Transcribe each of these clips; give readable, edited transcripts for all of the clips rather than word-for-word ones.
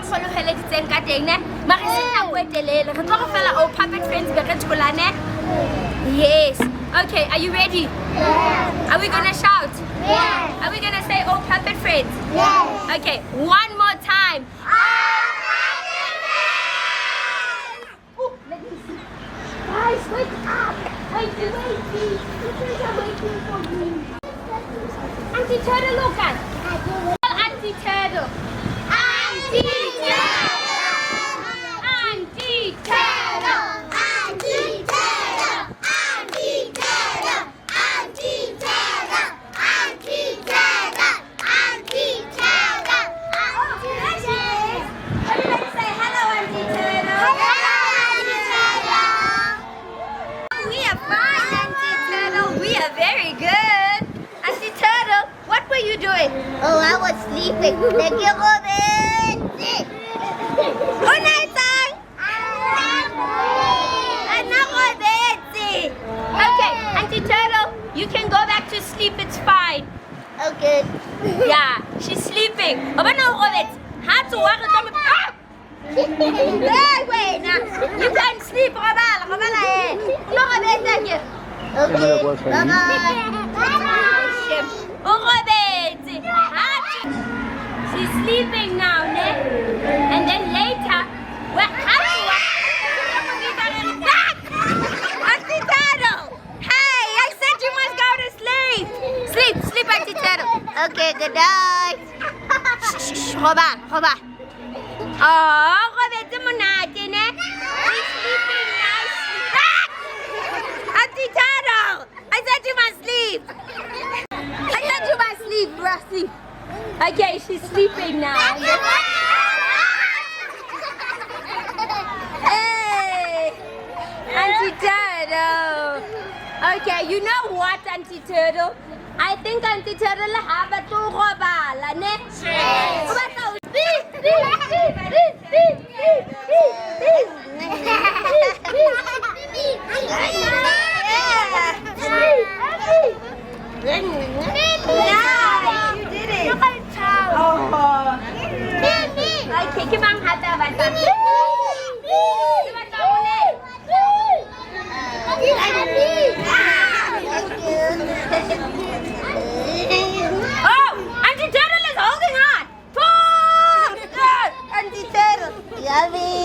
kgone go heleditseng ka teng ne mare se nako e telele re tlo go fela o puppet friends be re tsholane. Yes. Okay, are you ready? Yes. Are we gonna shout? Yes. Are we gonna say oh puppet friends? Yes. Okay, one more time. Guys, wake up! Waiting. Teachers are waiting for me. Auntie Turtle, look at. Auntie Turtle. Auntie Turtle. Auntie Turtle. Auntie Turtle. Auntie Turtle. Auntie Turtle. Auntie Turtle. Auntie Turtle. Everybody say hello, Auntie Turtle. We are fine, Auntie Turtle. We are very good. Auntie Turtle, what were you doing? Oh, I was sleeping. Thank you, Robin. Good night, son. Okay, Auntie Turtle, you can go back to sleep. It's fine. Okay. Yeah, she's sleeping. You can sleep, Robal. Okay. Bye-bye. She's sleeping now, ne? And then later, Auntie Turtle! Hey, I said you must go to sleep. Sleep, Auntie Turtle. Okay, good night. Shh, Robal. Oh, Robert, ne? She's sleeping nicely. Auntie Turtle! I said you must sleep. Rusty. Okay, she's sleeping now. Hey, Auntie Turtle. Okay, you know what, Auntie Turtle? I think Auntie Turtle have a two robala, ne? Okay, come on, hata bata. Oh, Auntie Turtle is holding on. Auntie Turtle. Yummy.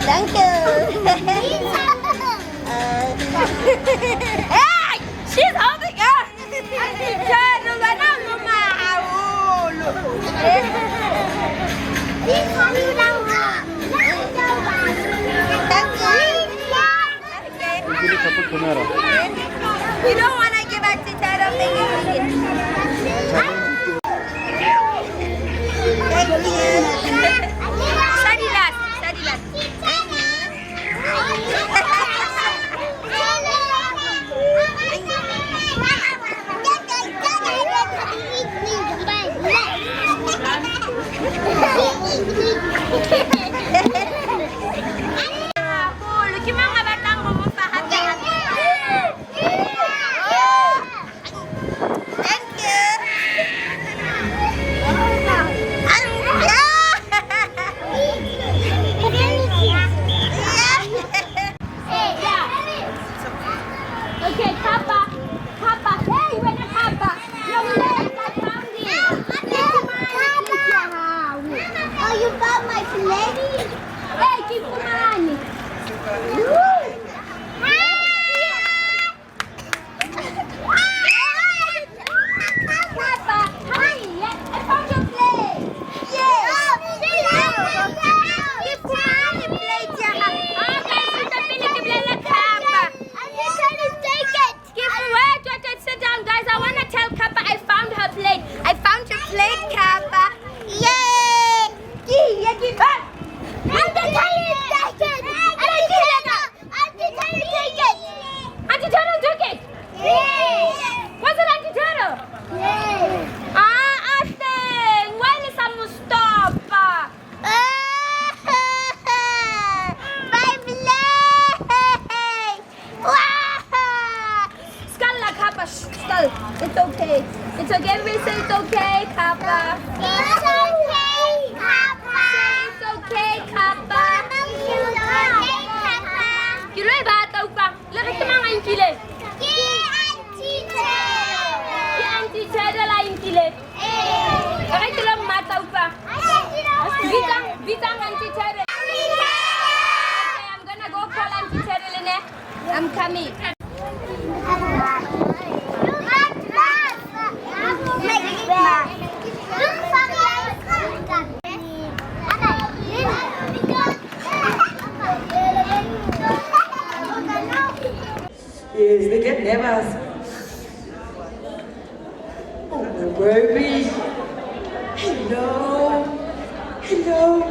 Thank you. Hey, she's holding on. Auntie Turtle, you don't want to give Auntie Turtle things. Study last. Okay, Kappa. Hey, when a Kappa. Your leg, I found it. Oh, you found my lady? Hey, keep the money. Kappa, honey, I found your plate. Yes. Keep the money, plate, yeah. Okay, so the Philip Kappa. Sit down, guys. I want to tell Kappa I found her plate. I found your plate, Kappa. Yay! Auntie Turtle, Auntie Turtle took it. Was it Auntie Turtle? Ating. Why is I must stop? My plate! Skull, Kappa. Skull. It's okay. It's okay, we say it's okay, Papa. It's okay, Papa. It's okay, Papa. It's okay, Papa. Kilo ay bata pa. Lakit ka mga inkile. Si Auntie Cheryl ay inkile. Bakit ka lang mataw pa? Bitang Auntie Cheryl. Okay, I'm gonna go call Auntie Cheryl in there. I'm coming. Yes, they get nervous. Oh, baby. Hello. Hello.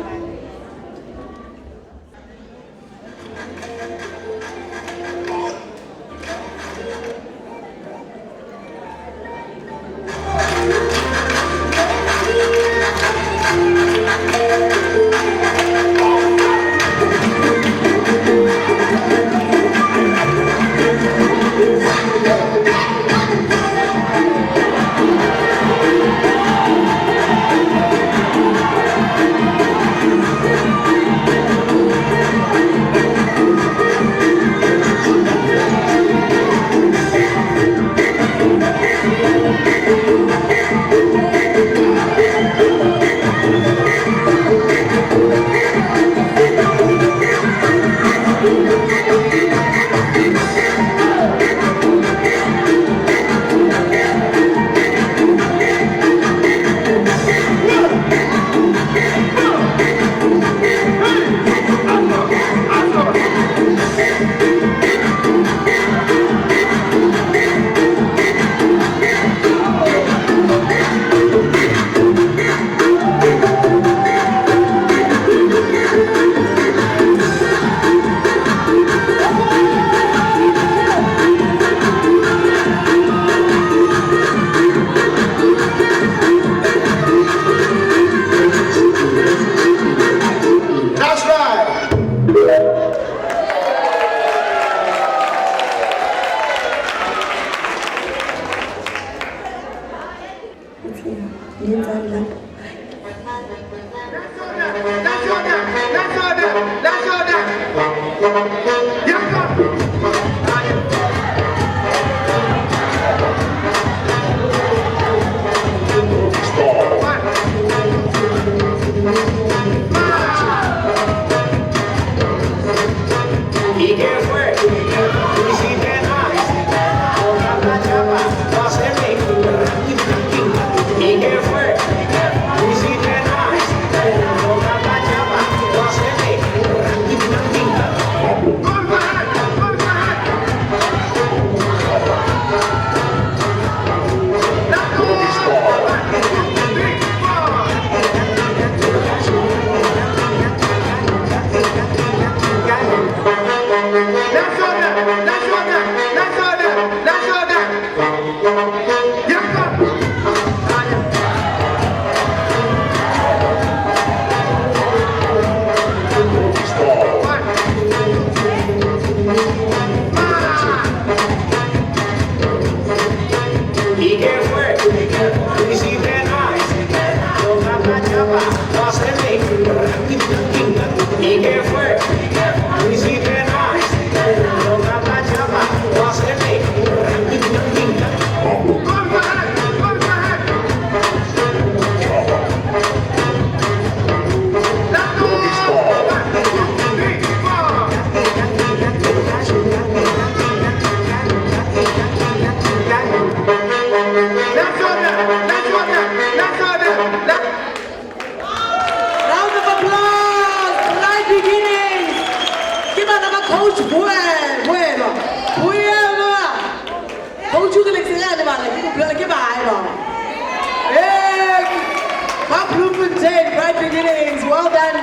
Bloemfontein, bright beginnings. Well done.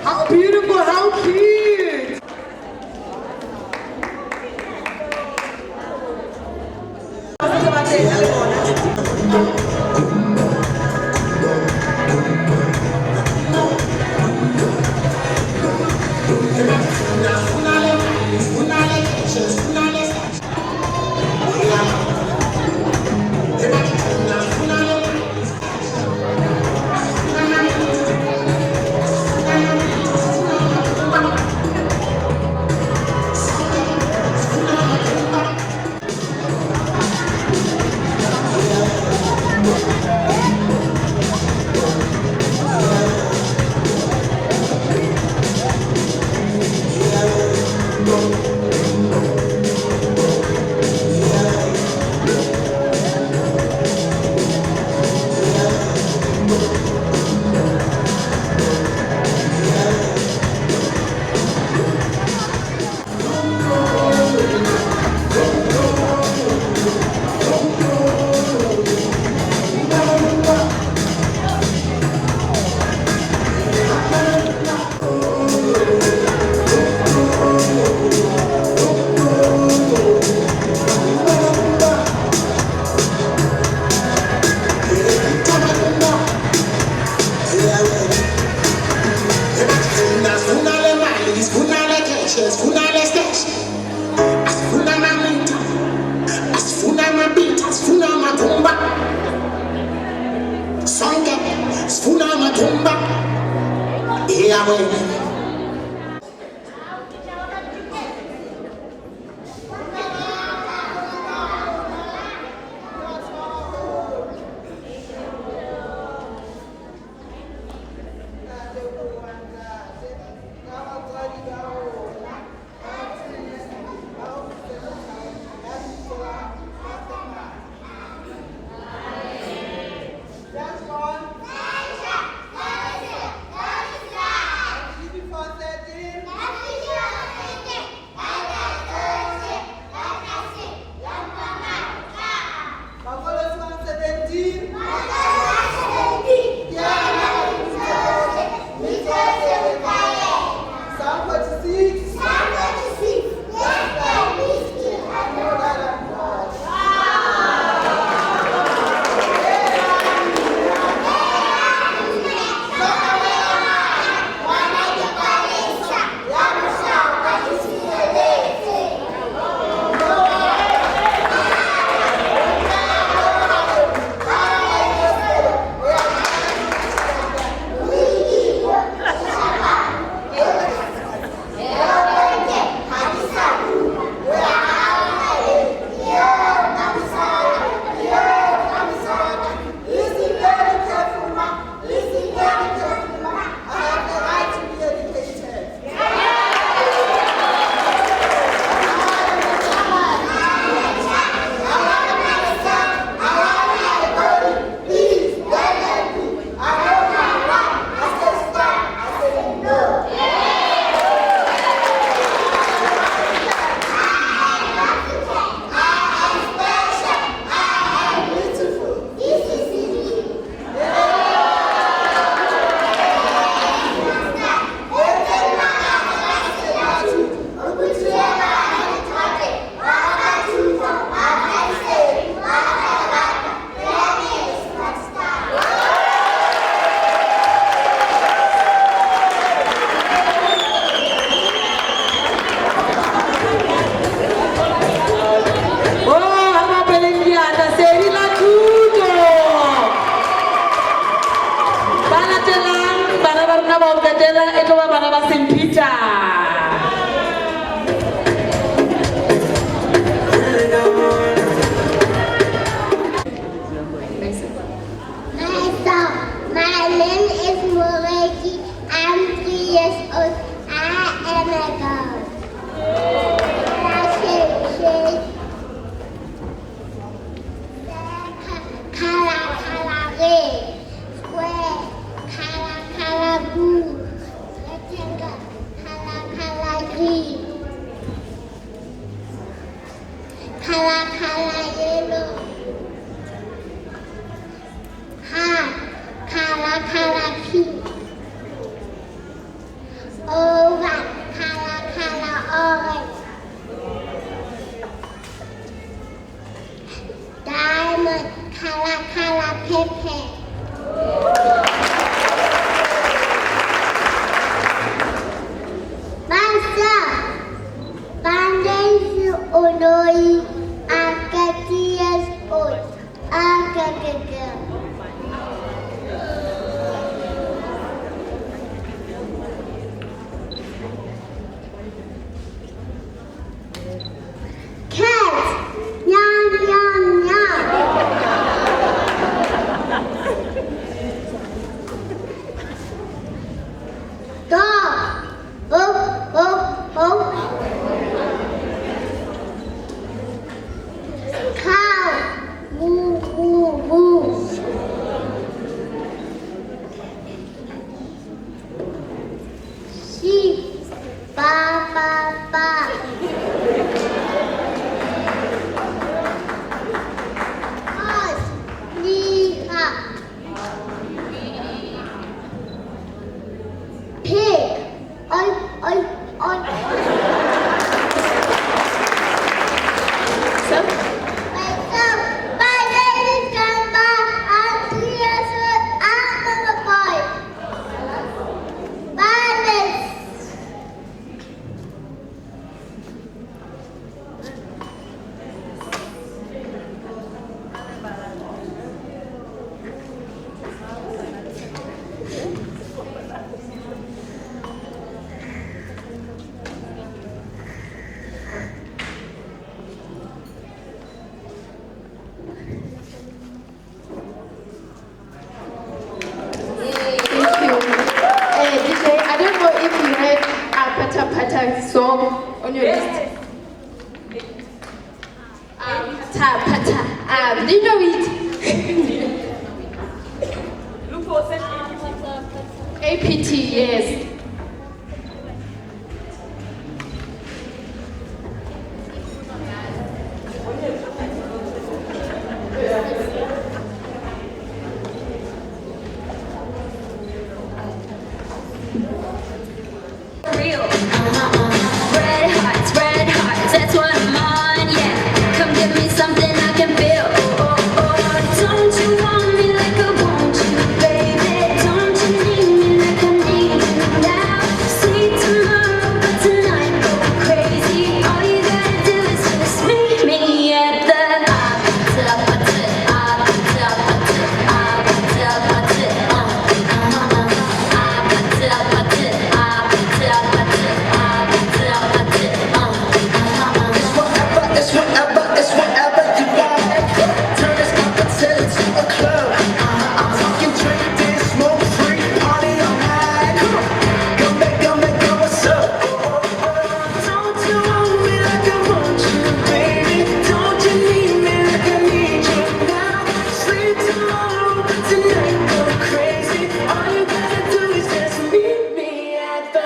How beautiful, how cute. Asifuna lekeshe, asifuna leseshe. Asifuna mamita, asifuna mabita, asifuna matumba. Sonke, asifuna matumba. Iyawene. Yes, so on your list. Pata. Did you know it? Look for APT, yes. Real. Red hearts, that's what I'm on, yeah. Come give me something I can feel. Don't you want me like I want you, baby? Don't you need me like I need you now? See tomorrow, but tonight go crazy. All you gotta do is just meet me at the It's whatever you want. Turn this opportunity to a club. I'm talking drink, dance, smoke, free, party all night. Come back, what's up? Don't you want me like I want you, baby? Don't you need me like I need you now? Sleep tomorrow, but tonight go crazy. All you gotta do is just meet me at the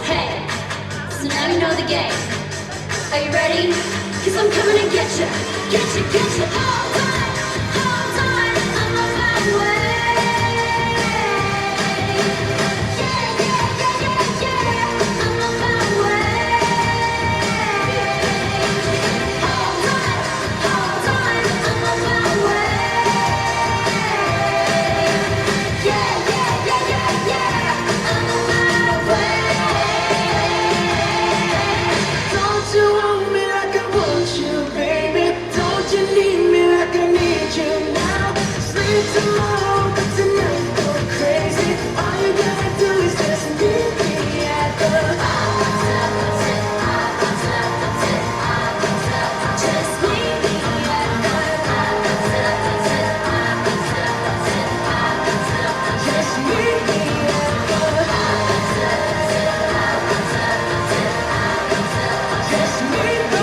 Hey, so now you know the game. Are you ready? Cause I'm coming to get you. Get you. Hold on, I'm on my way. Yeah, I'm on my way. Hold on, I'm on my way. Yeah, I'm on my way. Don't you want me like I want you, baby? Don't you need me like I need you now? Sleep tomorrow, but tonight go crazy. All you gotta do is just meet me at the Just meet me at just meet me at the just meet me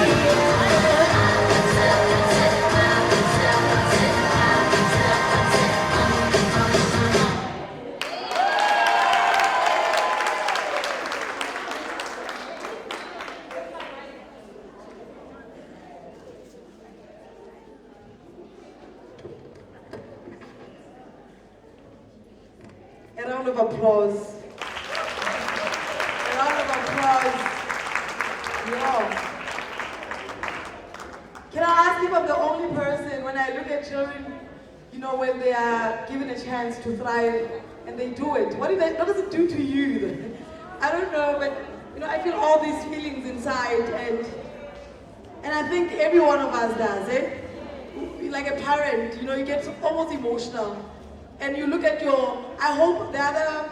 A round of applause. A round of applause. Yeah. Can I ask if I'm the only person when I look at children, you know, when they are given a chance to thrive and they do it? What does it do to you? I don't know, but you know, I feel all these feelings inside, and I think every one of us does, eh? Like a parent, you know, you get almost emotional. And you look at I hope the other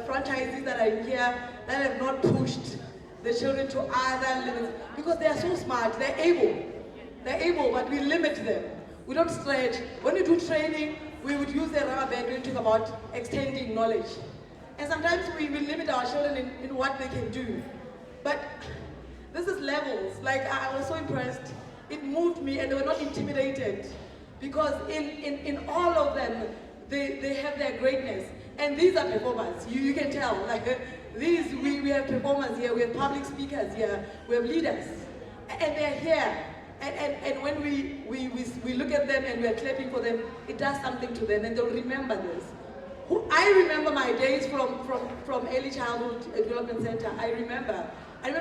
franchises that are here that have not pushed the children to other limits, because they are so smart, they're able, but we limit them. We don't stretch. When we do training, we would use the rubber band when we talk about extending knowledge. And sometimes we will limit our children in what they can do. But this is levels. Like, I was so impressed. It moved me, and they were not intimidated. Because in all of them, they have their greatness. And these are performers. You can tell. Like, we have performers here, we have public speakers here, we have leaders. And they're here. And when we look at them and we're clapping for them, it does something to them, and they'll remember this. I remember my days from early childhood development center. I remember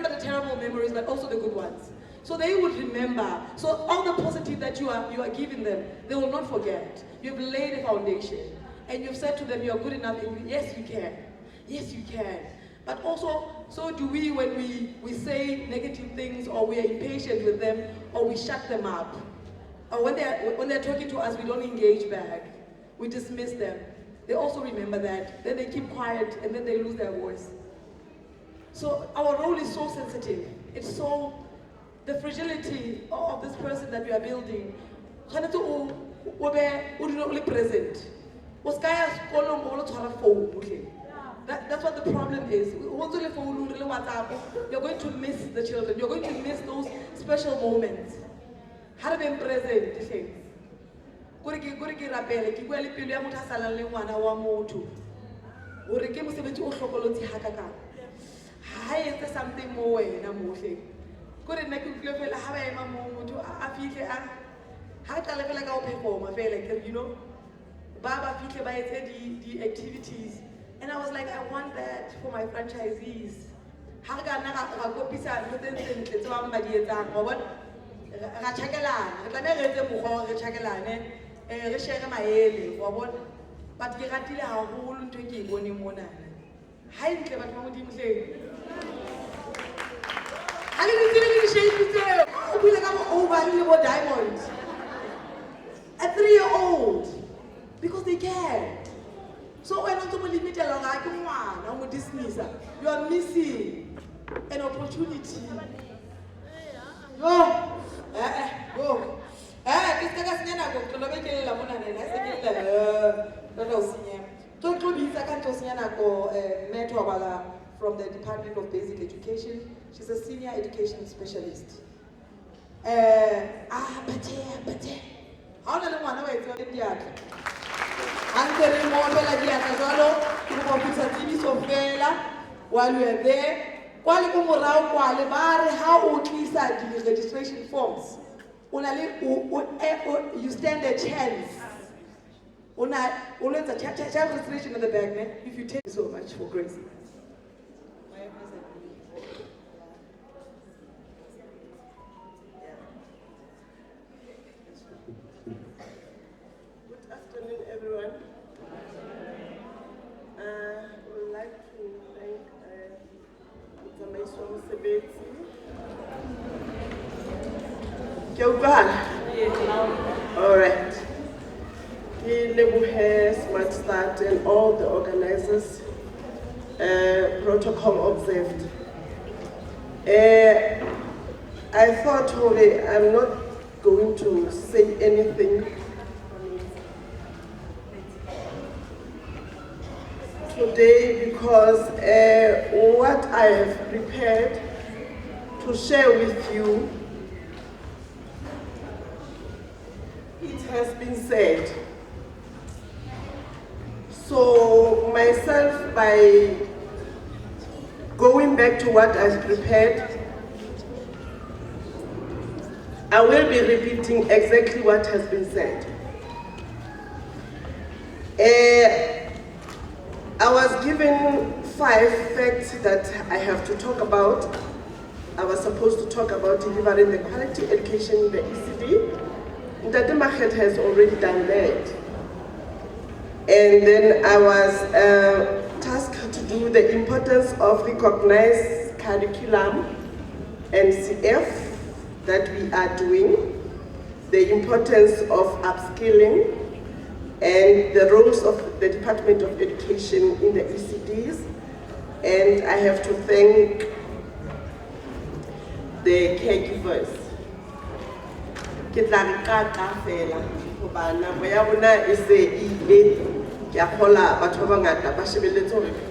the terrible memories, but also the good ones. So they would remember. So all the positive that you are giving them, they will not forget. You've laid a foundation, and you've said to them, you are good enough. And yes, you can. Yes, you can. But also, so do we when we say negative things, or we are impatient with them, or we shut them up. Or when they're talking to us, we don't engage back. We dismiss them. They also remember that. Then they keep quiet, and then they lose their voice. So our role is so sensitive. It's so the fragility of this person that you are building. Tshwanetse o dule present. O ska ya sekolong o lo tshwara phone, okay? That's what the problem is. You're going to miss the children. You're going to miss those special moments. How to be present, okay? Something more you know, Baba the activities, and I was like, I want that for my franchisees. But ke ratile haholo ntho ke e bone mona. Ha ntle batho ba modimo hle. Ha le ditsile ke shape tseo. O bile ka mo over le bo diamonds. A 3-year-old, because they care. So when I'm talking limit along, I can one, I'm a dismisser. You are missing an opportunity. Go, go. From the Department of Basic Education. She's a senior education specialist. How do you want to wait? While we are there, how the registration forms. You stand a chance. Child registration in the back, man. If you take so much for grace. Good afternoon, everyone. I would like to thank Information Sebeti. All right. SmartStart and all the organizers, protocol observed. I thought, I'm not going to say anything today because what I have prepared to share with you, it has been said. So myself, by going back to what I've prepared, I will be repeating exactly what has been said. I was given 5 facts that I have to talk about. I was supposed to talk about delivering the quality education in the ECD. Dr. Mahet has already done that. And then I was tasked to do the importance of recognized curriculum and CF that we are doing, the importance of upskilling, and the roles of the Department of Education in the ECDs. And I have to thank the caregivers. By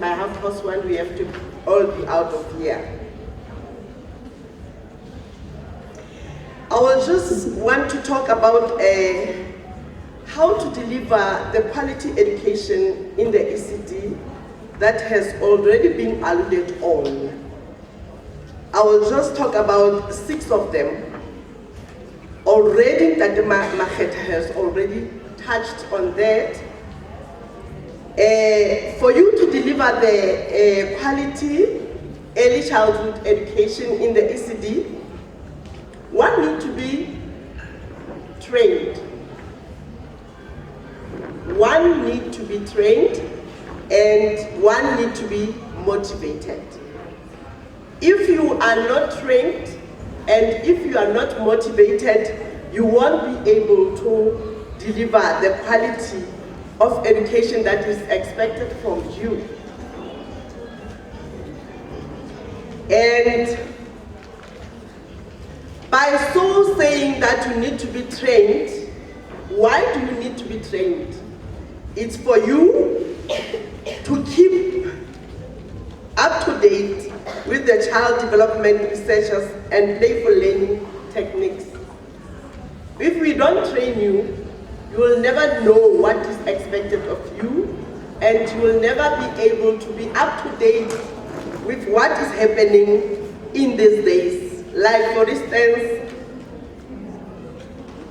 half past 1 we have to all be out of here. I will just want to talk about how to deliver the quality education in the ECD that has already been alluded on. I will just talk about 6 of them. Already, Dr. Mahet has already touched on that. For you to deliver the quality early childhood education in the ECD, one needs to be trained. One needs to be trained and one needs to be motivated. If you are not trained and if you are not motivated, you won't be able to deliver the quality of education that is expected from you. And By so saying that you need to be trained, why do you need to be trained? It's for you to keep up to date with the child development researchers and playful learning techniques. If we don't train you, you will never know what is expected of you, and you will never be able to be up to date with what is happening in these days. Like, for instance,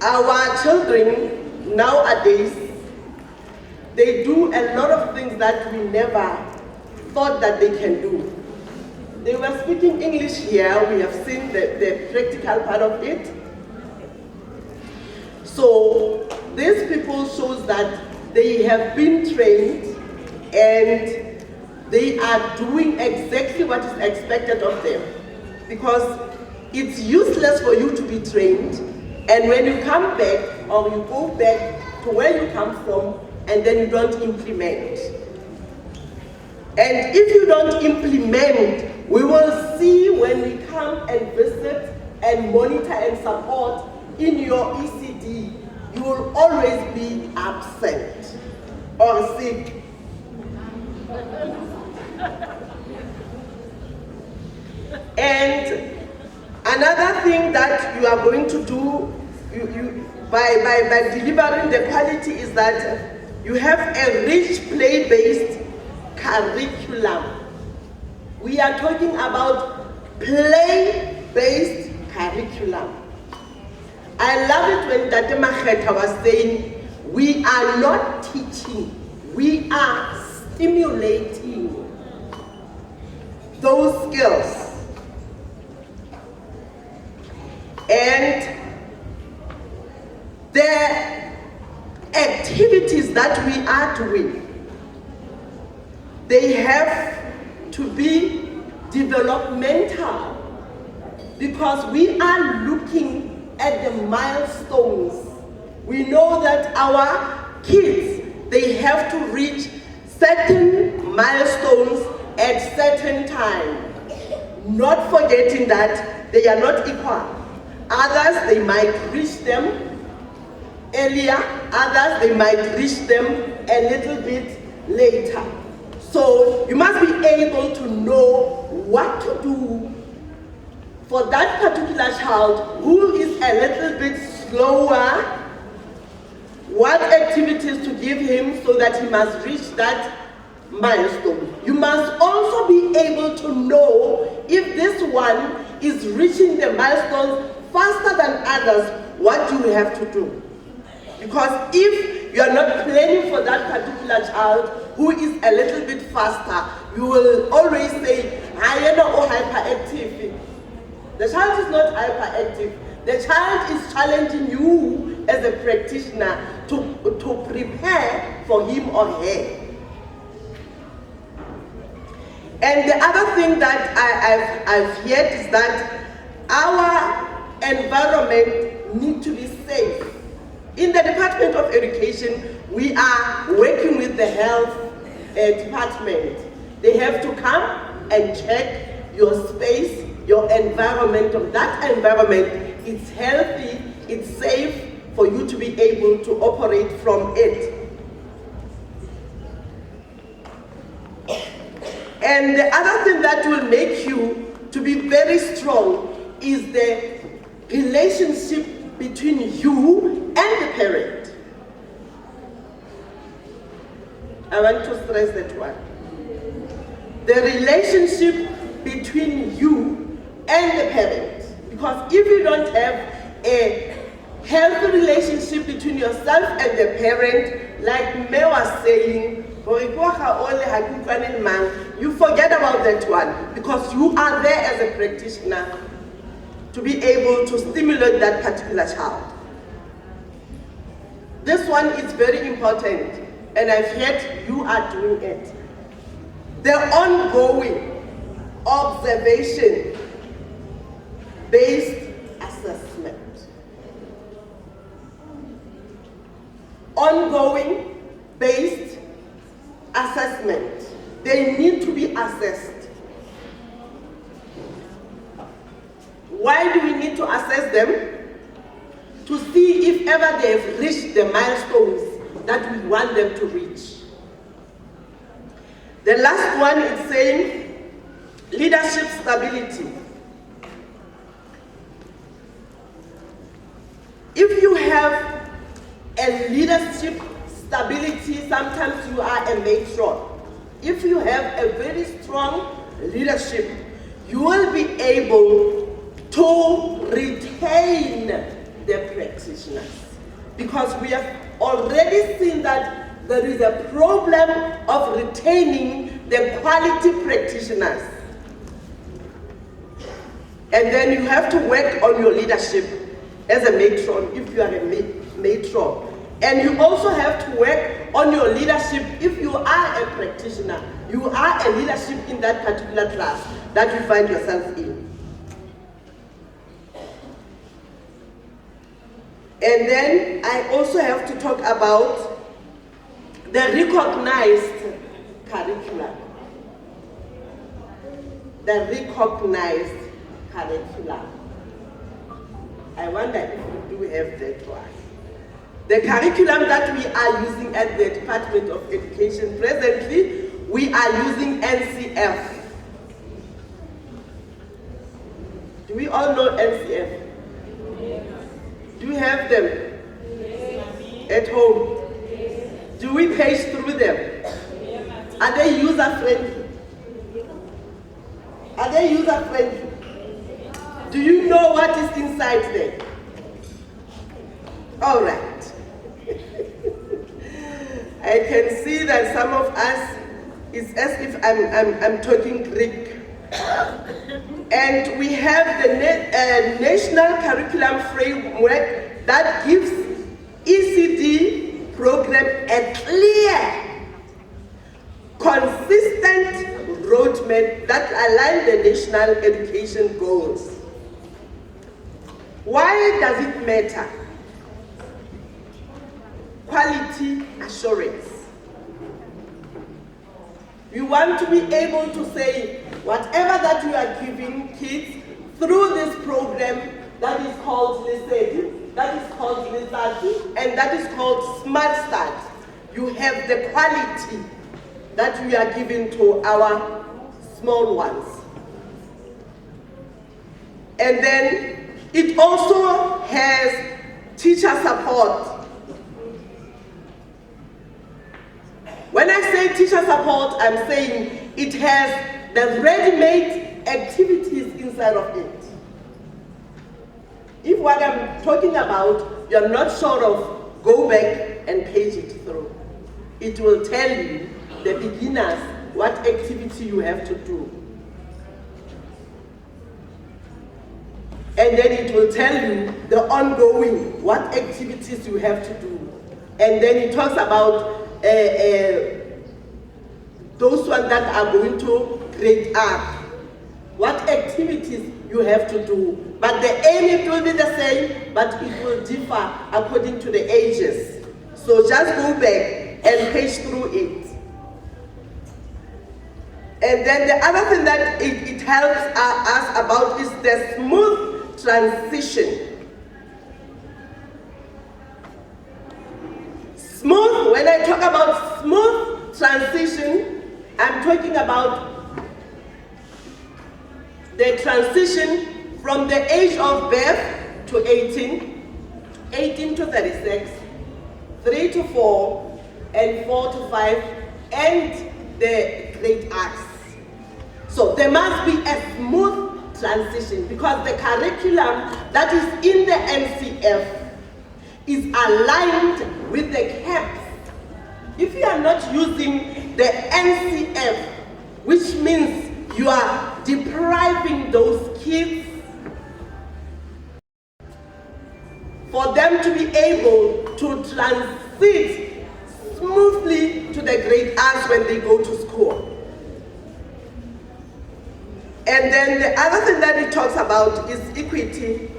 our children nowadays, they do a lot of things that we never thought that they can do. They were speaking English here. We have seen the practical part of it. So these people shows that they have been trained and they are doing exactly what is expected of them. Because it's useless for you to be trained, and when you come back or you go back to where you come from and then you don't implement. And if you don't implement, we will see when we come and visit and monitor and support in your ECD, you will always be absent or sick. And another thing that you are going to do by delivering the quality is that you have a rich play-based curriculum. We are talking about play-based curriculum. I love it when Tate Makgetha was saying, we are not teaching, we are stimulating those skills. And the activities that we are doing, they have to be developmental, because we are looking at the milestones. We know that our kids, they have to reach certain milestones at certain time, not forgetting that they are not equal. Others, they might reach them earlier, others, they might reach them a little bit later. So you must be able to know what to do for that particular child who is a little bit slower, what activities to give him so that he must reach that milestone. You must also be able to know if this one is reaching the milestones faster than others, what do you have to do? Because if you are not planning for that particular child who is a little bit faster, you will always say, I am or hyperactive. The child is not hyperactive. The child is challenging you as a practitioner to prepare for him or her. And the other thing that I've heard is that our environment needs to be safe. In the Department of Education, we are working with the health department. They have to come and check your space, your environment. That environment is healthy, it's safe for you to be able to operate from it. And the other thing that will make you to be very strong is the relationship between you and the parent. I want to stress that one. The relationship between you and the parent. Because if you don't have a healthy relationship between yourself and the parent, like May was saying, you forget about that one, because you are there as a practitioner to be able to stimulate that particular child. This one is very important, and I've heard you are doing it. The ongoing observation-based assessment. Ongoing based assessment. They need to be assessed. Why do we need to assess ever they have reached the milestones that we want them to reach. The last one is saying leadership stability. If you have a leadership stability, sometimes you are a matron. If you have a very strong leadership, you will be able to retain the practitioners. Because we have already seen that there is a problem of retaining the quality practitioners. And then you have to work on your leadership as a matron, if you are a matron. And you also have to work on your leadership if you are a practitioner. You are a leadership in that particular class that you find yourself in. And then I also have to talk about the recognized curriculum. The recognized curriculum. I wonder if we do have that one. The curriculum that we are using at the Department of Education presently, we are using NCF. Do we all know NCF? Do we have them at home? Do we page through them? Are they user-friendly? Are they user-friendly? Do you know what is inside there? All right. I can see that some of us, it's as if I'm talking Greek. And we have the National Curriculum Framework that gives ECD program a clear, consistent roadmap that align the national education goals. Why does it matter? Quality assurance. We want to be able to say, whatever that we are giving kids through this program that is called LISED, that is called LISATI, and that is called SmartSTART, you have the quality that we are giving to our small ones. And then it also has teacher support. When I say teacher support, I'm saying it has the ready-made activities inside of it. If what I'm talking about, you're not sure of, go back and page it through. It will tell you, the beginners, what activity you have to do. And then it will tell you the ongoing, what activities you have to do. And then it talks about those ones that are going to grade up, what activities you have to do. But the aim, it will be the same, but it will differ according to the ages. So just go back and page through it. And then the other thing that it helps us about is the smooth transition. Smooth, when I talk about smooth transition, I'm talking about the transition from the age of birth to 18, 18 to 36, 3 to 4, and 4 to 5, and the grade arts. So there must be a smooth transition because the curriculum that is in the NCF is aligned with the CAPS. If you are not using the NCF, which means you are depriving those kids for them to be able to transit smoothly to the grade R's when they go to school. And then the other thing that it talks about is equity.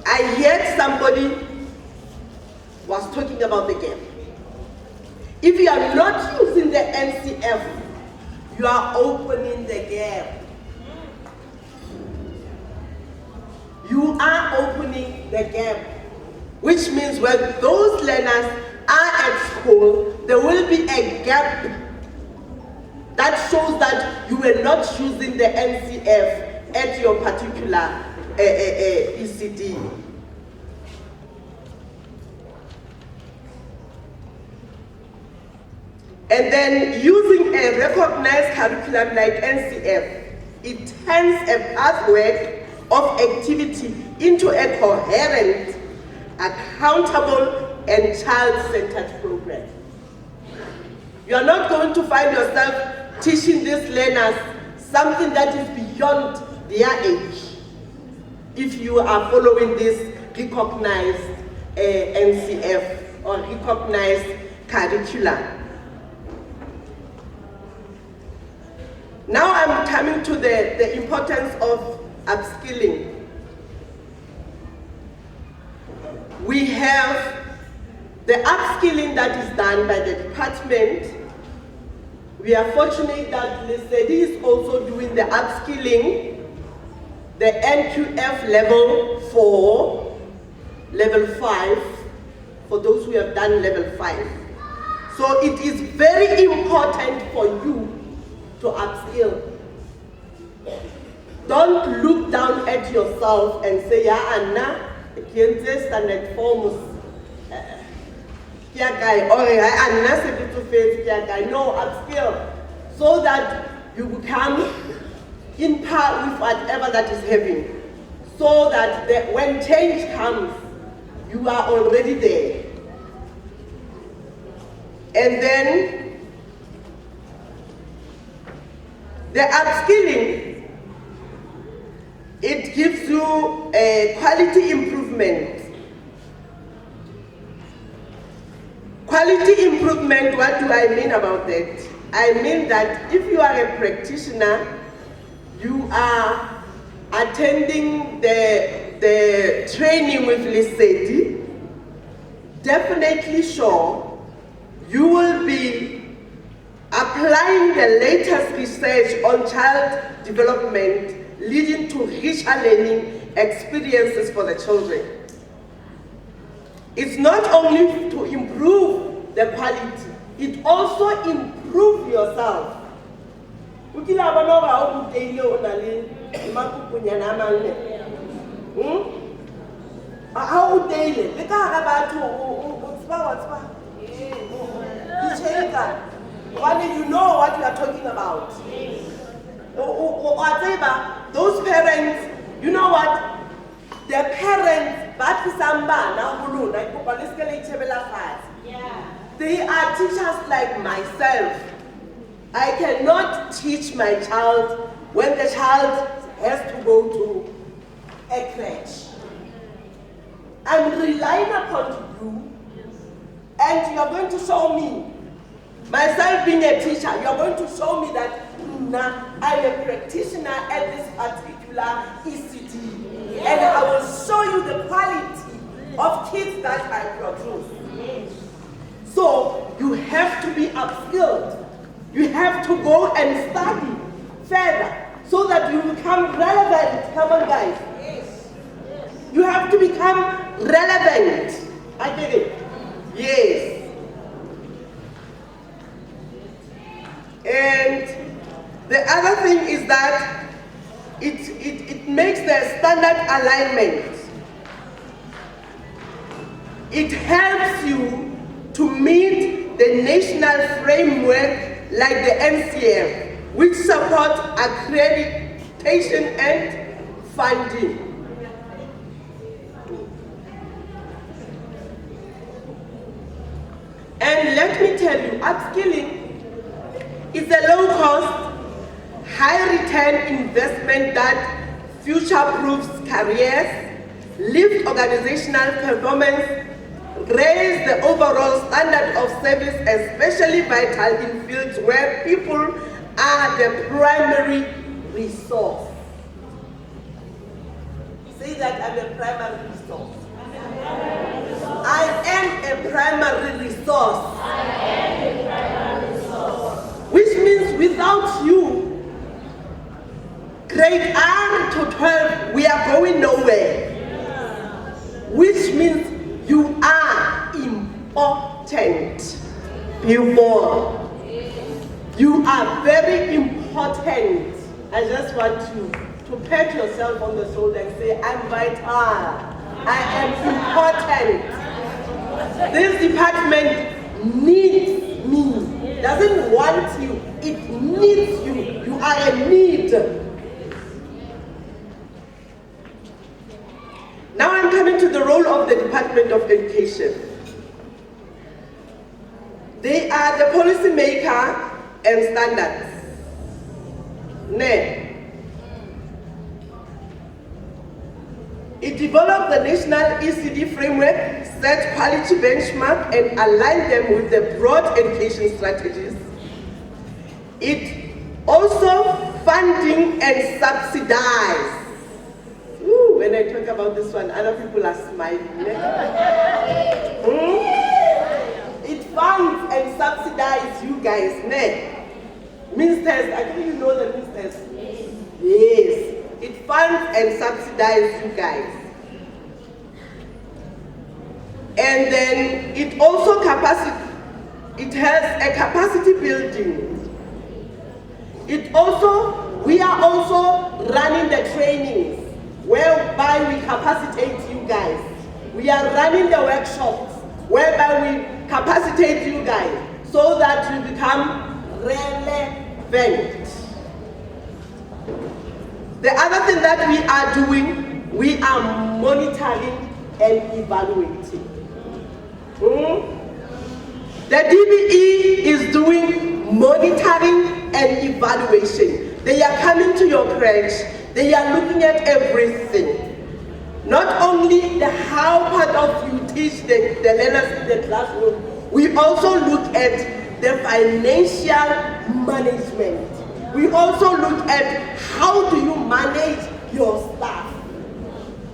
I heard somebody was talking about the gap. If you are not using the NCF, you are opening the gap. You are opening the gap, which means when those learners are at school, there will be a gap that shows that you were not using the NCF at your particular ECD. And then using a recognized curriculum like NCF, it turns a pathway of activity into a coherent, accountable, and child-centered program. You are not going to find yourself teaching these learners something that is beyond their age if you are following this recognized NCF or recognized curricula. Now I'm coming to the importance of upskilling. We have the upskilling that is done by the department. We are fortunate that LISEDI is also doing the upskilling, the NQF level 4, level 5, for those who have done level 5. So it is very important for you to upskill. Don't look down at yourself and say, yeah, Anna, standard forms. No, upskill, so that you become in par with whatever that is happening, so that when change comes, you are already there. And then the upskilling, it gives you a quality improvement. Quality improvement, what do I mean about that? I mean that if you are a practitioner, you are attending the training with LISEDI, definitely sure you will be applying the latest research on child development, leading to richer learning experiences for the children. It's not only to improve the quality, it also improves yourself. You know what you are talking about. Whatever, those parents, you know what? The parents, they are teachers like myself. I cannot teach my child when the child has to go to a crèche. I'm relying upon you, and you are going to show me, myself being a teacher, you are going to show me that I'm a practitioner at this particular ECD, and I will show you the quality of kids that I produce. So you have to be upskilled. You have to go and study further so that you become relevant. Come on, guys. You have to become relevant. I get it. Yes. And the other thing is that it makes the standard alignment. It helps you to meet the national framework like the NCF, which support accreditation and funding. And let me tell you, upskilling is a low-cost, high-return investment that future-proofs careers, lift organizational performance, raise the overall standard of service, especially vital in fields where people are the primary resource. Say that I'm a primary resource. I am a primary resource. Which means without you, grade R to 12, we are going nowhere. which means you are important. People, you are very important. I just want you to pat yourself on the shoulder and say, I'm vital. I am important. This department needs me. Doesn't want you, it needs you. You are a need. Now I'm coming to the role of the Department of Education. They are the policy maker and standards. It developed the national ECD framework, set quality benchmark, and aligned them with the broad education strategies. It also funding and subsidize. Ooh, when I talk about this one, other people are smiling. It funds and subsidizes you guys. Ministers, I think you know the ministers. Yes. It funds and subsidizes you guys. And then it also it has a capacity building. We are also running the trainings whereby we capacitate you guys. We are running the workshops whereby we capacitate you guys so that you become relevant. The other thing that we are doing, we are monitoring and evaluating. The DBE is doing monitoring and evaluation. They are coming to your crèche. They are looking at everything. Not only the how part of you teach the learners in the classroom, we also look at the financial management. We also look at how do you manage your staff.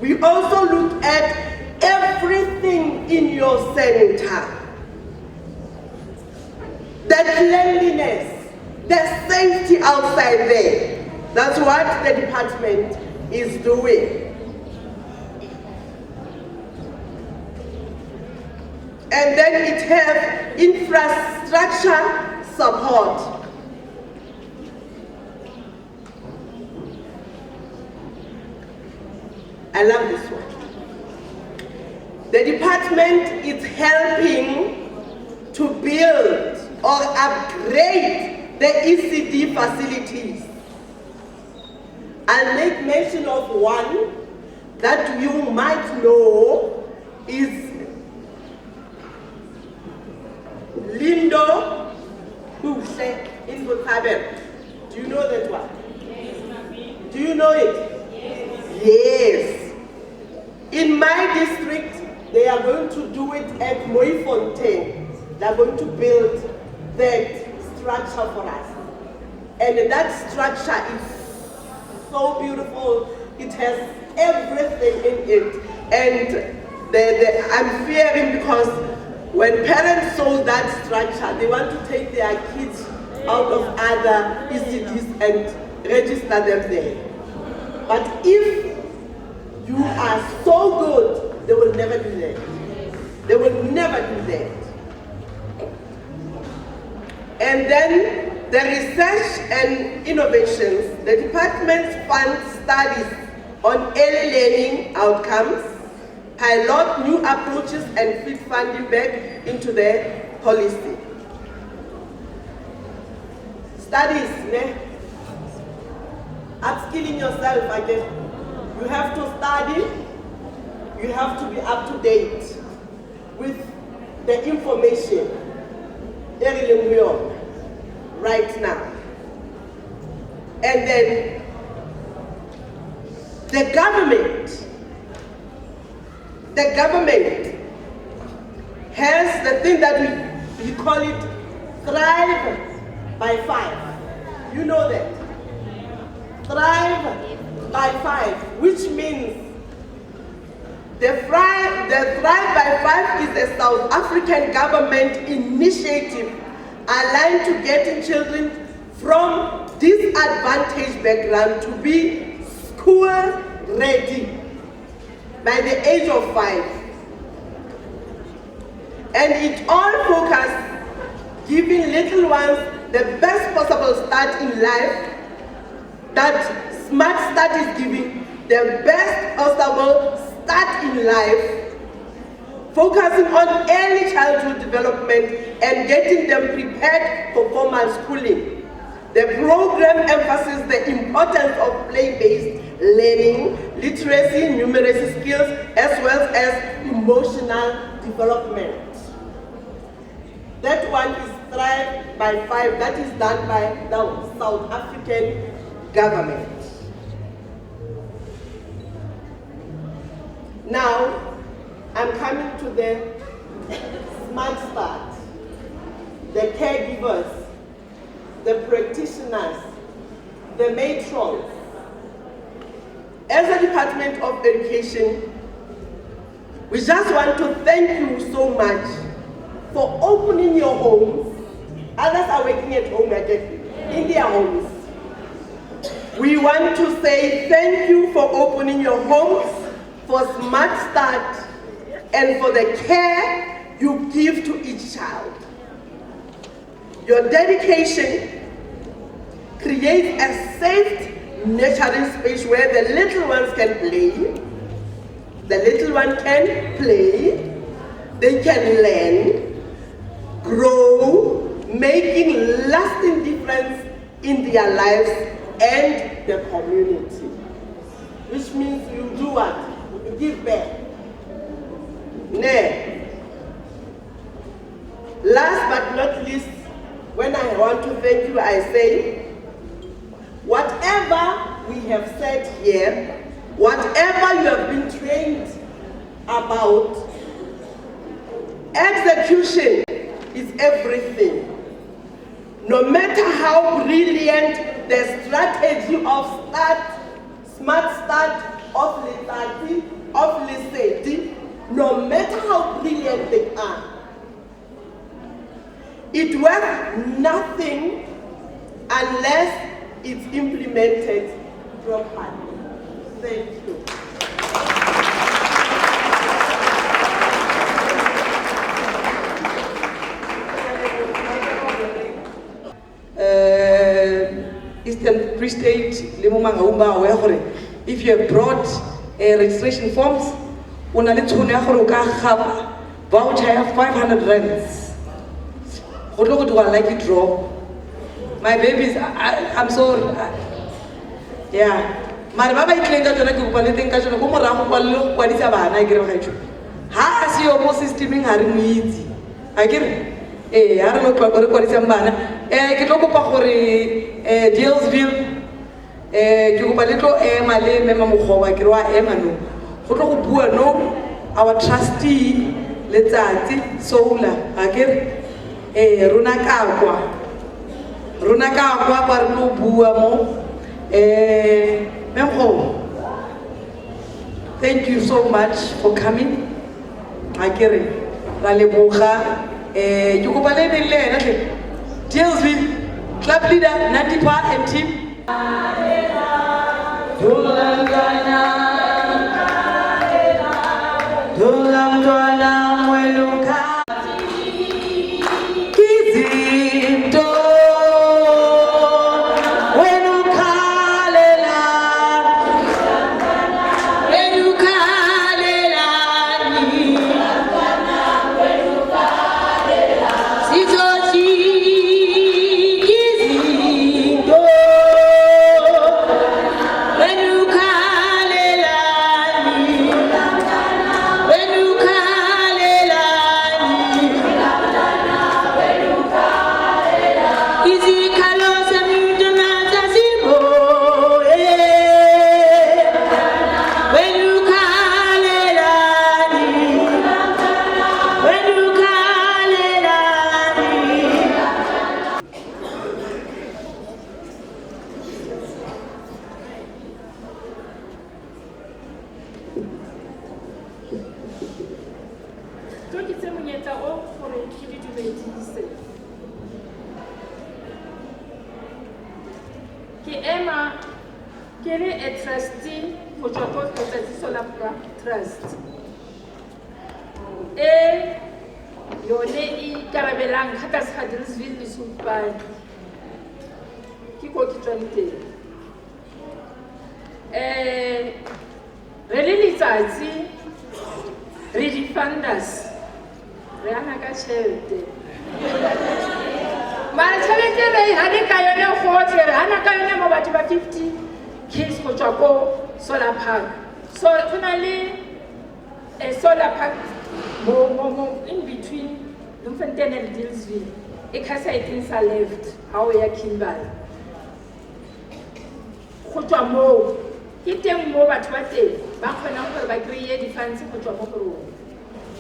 We also look at everything in your center. The cleanliness, the safety outside there. That's what the department is doing. And then it has infrastructure support. I love this one. The department is helping to build or upgrade the ECD facilities. I'll make mention of one that you might know is Lindo Hushe in Bloemfontein. Do you know that one? Do you know it? Yes. In my district, they are going to do it at Bloemfontein. They are going to build that structure for us. And that structure is so beautiful. It has everything in it. And I'm fearing because when parents saw that structure, they want to take their kids out of other ECDs and register them there. But if you are so good, they will never do that. They will never do that. And then the research and innovations, the department funds studies on early learning outcomes, pilot new approaches and feed funding back into the policy. Studies, upskilling yourself again. You have to study, you have to be up to date with the information right now. And then the government has the thing that we call it Thrive by 5. You know that? Thrive by 5, which means the Thrive by 5 is a South African government initiative aligned to getting children from disadvantaged background to be school ready. by the age of 5. And it all focused giving little ones the best possible start in life, that SmartStart is giving the best possible start in life, focusing on early childhood development and getting them prepared for formal schooling. The program emphasizes the importance of play-based learning, literacy, numeracy skills, as well as emotional development. That one is Thrive by 5, that is done by the South African government. Now, I'm coming to the SmartStart, the caregivers, the practitioners, the matrons. As a Department of Education, we just want to thank you so much for opening your homes. Others are working at home again, in their homes. We want to say thank you for opening your homes for SmartStart and for the care you give to each child. Your dedication creates a safe, nurturing space where the little ones can play. The little one can play, they can learn, grow, making lasting difference in their lives and the community. Which means you do what? You give back. Last but not least, when I want to thank you, I say, whatever we have said here, whatever you have been trained about, execution is everything. No matter how brilliant the strategy of SmartStart, of Litati, of Liseti, no matter how brilliant they are, it worth nothing unless it's implemented properly. Thank you. Eastern Free State, if you have brought registration forms, voucher 500 rands. Like draw. My babies, I'm sorry. Yeah. My baba itlenga jona ke bopale teng ka jona go morago kwa le kwa ditsa bana ke re ga itse. Ha se yo mo systeming ha re mitsi. A ke re ha re no kwa gore kwa ditsa bana. Ke tlo kopa gore Dealsville ke kopa le tlo ema le mema mogwa ke re wa ema no. Go tlo go bua no our trustee letsatsi soula a ke re rona ka kwa re no bua mo thank you so much for coming. Akere ra leboga ke kopa le ne le ena tle Dealsville club leader Natipa and team trust yone e karabelang ka tlase ga Deelsville le Soutpan ke ko ke tswang teng re le letsatsi re di-funders re ana ka tšhelete mara tšhelete re hane ka yone gotlhe re hana ka yone mo batho ba 50 kids go tswa ko solar park so go na le a solar park in between Bloemfontein and Deelsville e ka side sa left ha o ya Kimberley go tswa mo ke teng mo batho ba teng ba kgona gore ba kreye di-funds go tswa mo go rona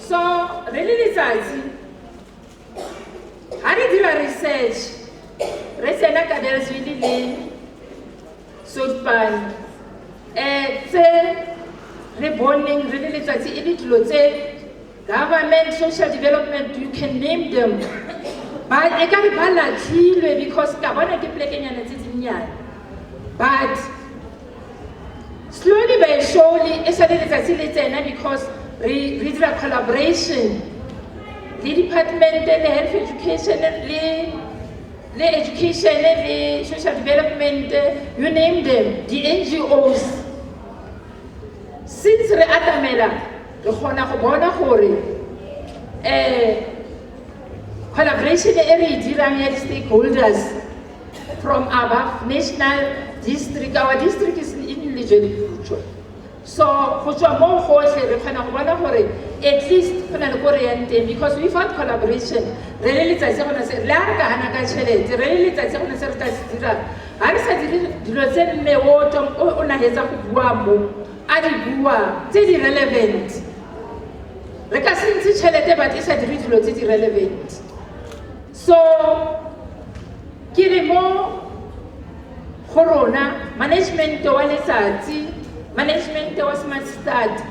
so re le letsatsi ha re dira research re tsena ka Deelsville le Soutpan tse re boneng re le letsatsi e le dilo tse government, social development, you can name them. But I can't balance because Kabana keep playing and but slowly but surely, it's a little facilitated because we did a collaboration. The department, the health education, the education, the social development, you name them, the NGOs. Since the Atamela, collaboration area with stakeholders from above national district. Our district is in Legend. So, at least because we've had collaboration. Relevant. Re ka se ntse tšhelete but e sa dire dilo tse di relevant so ke re mo go rona management wa letsatsi management wa SmartStart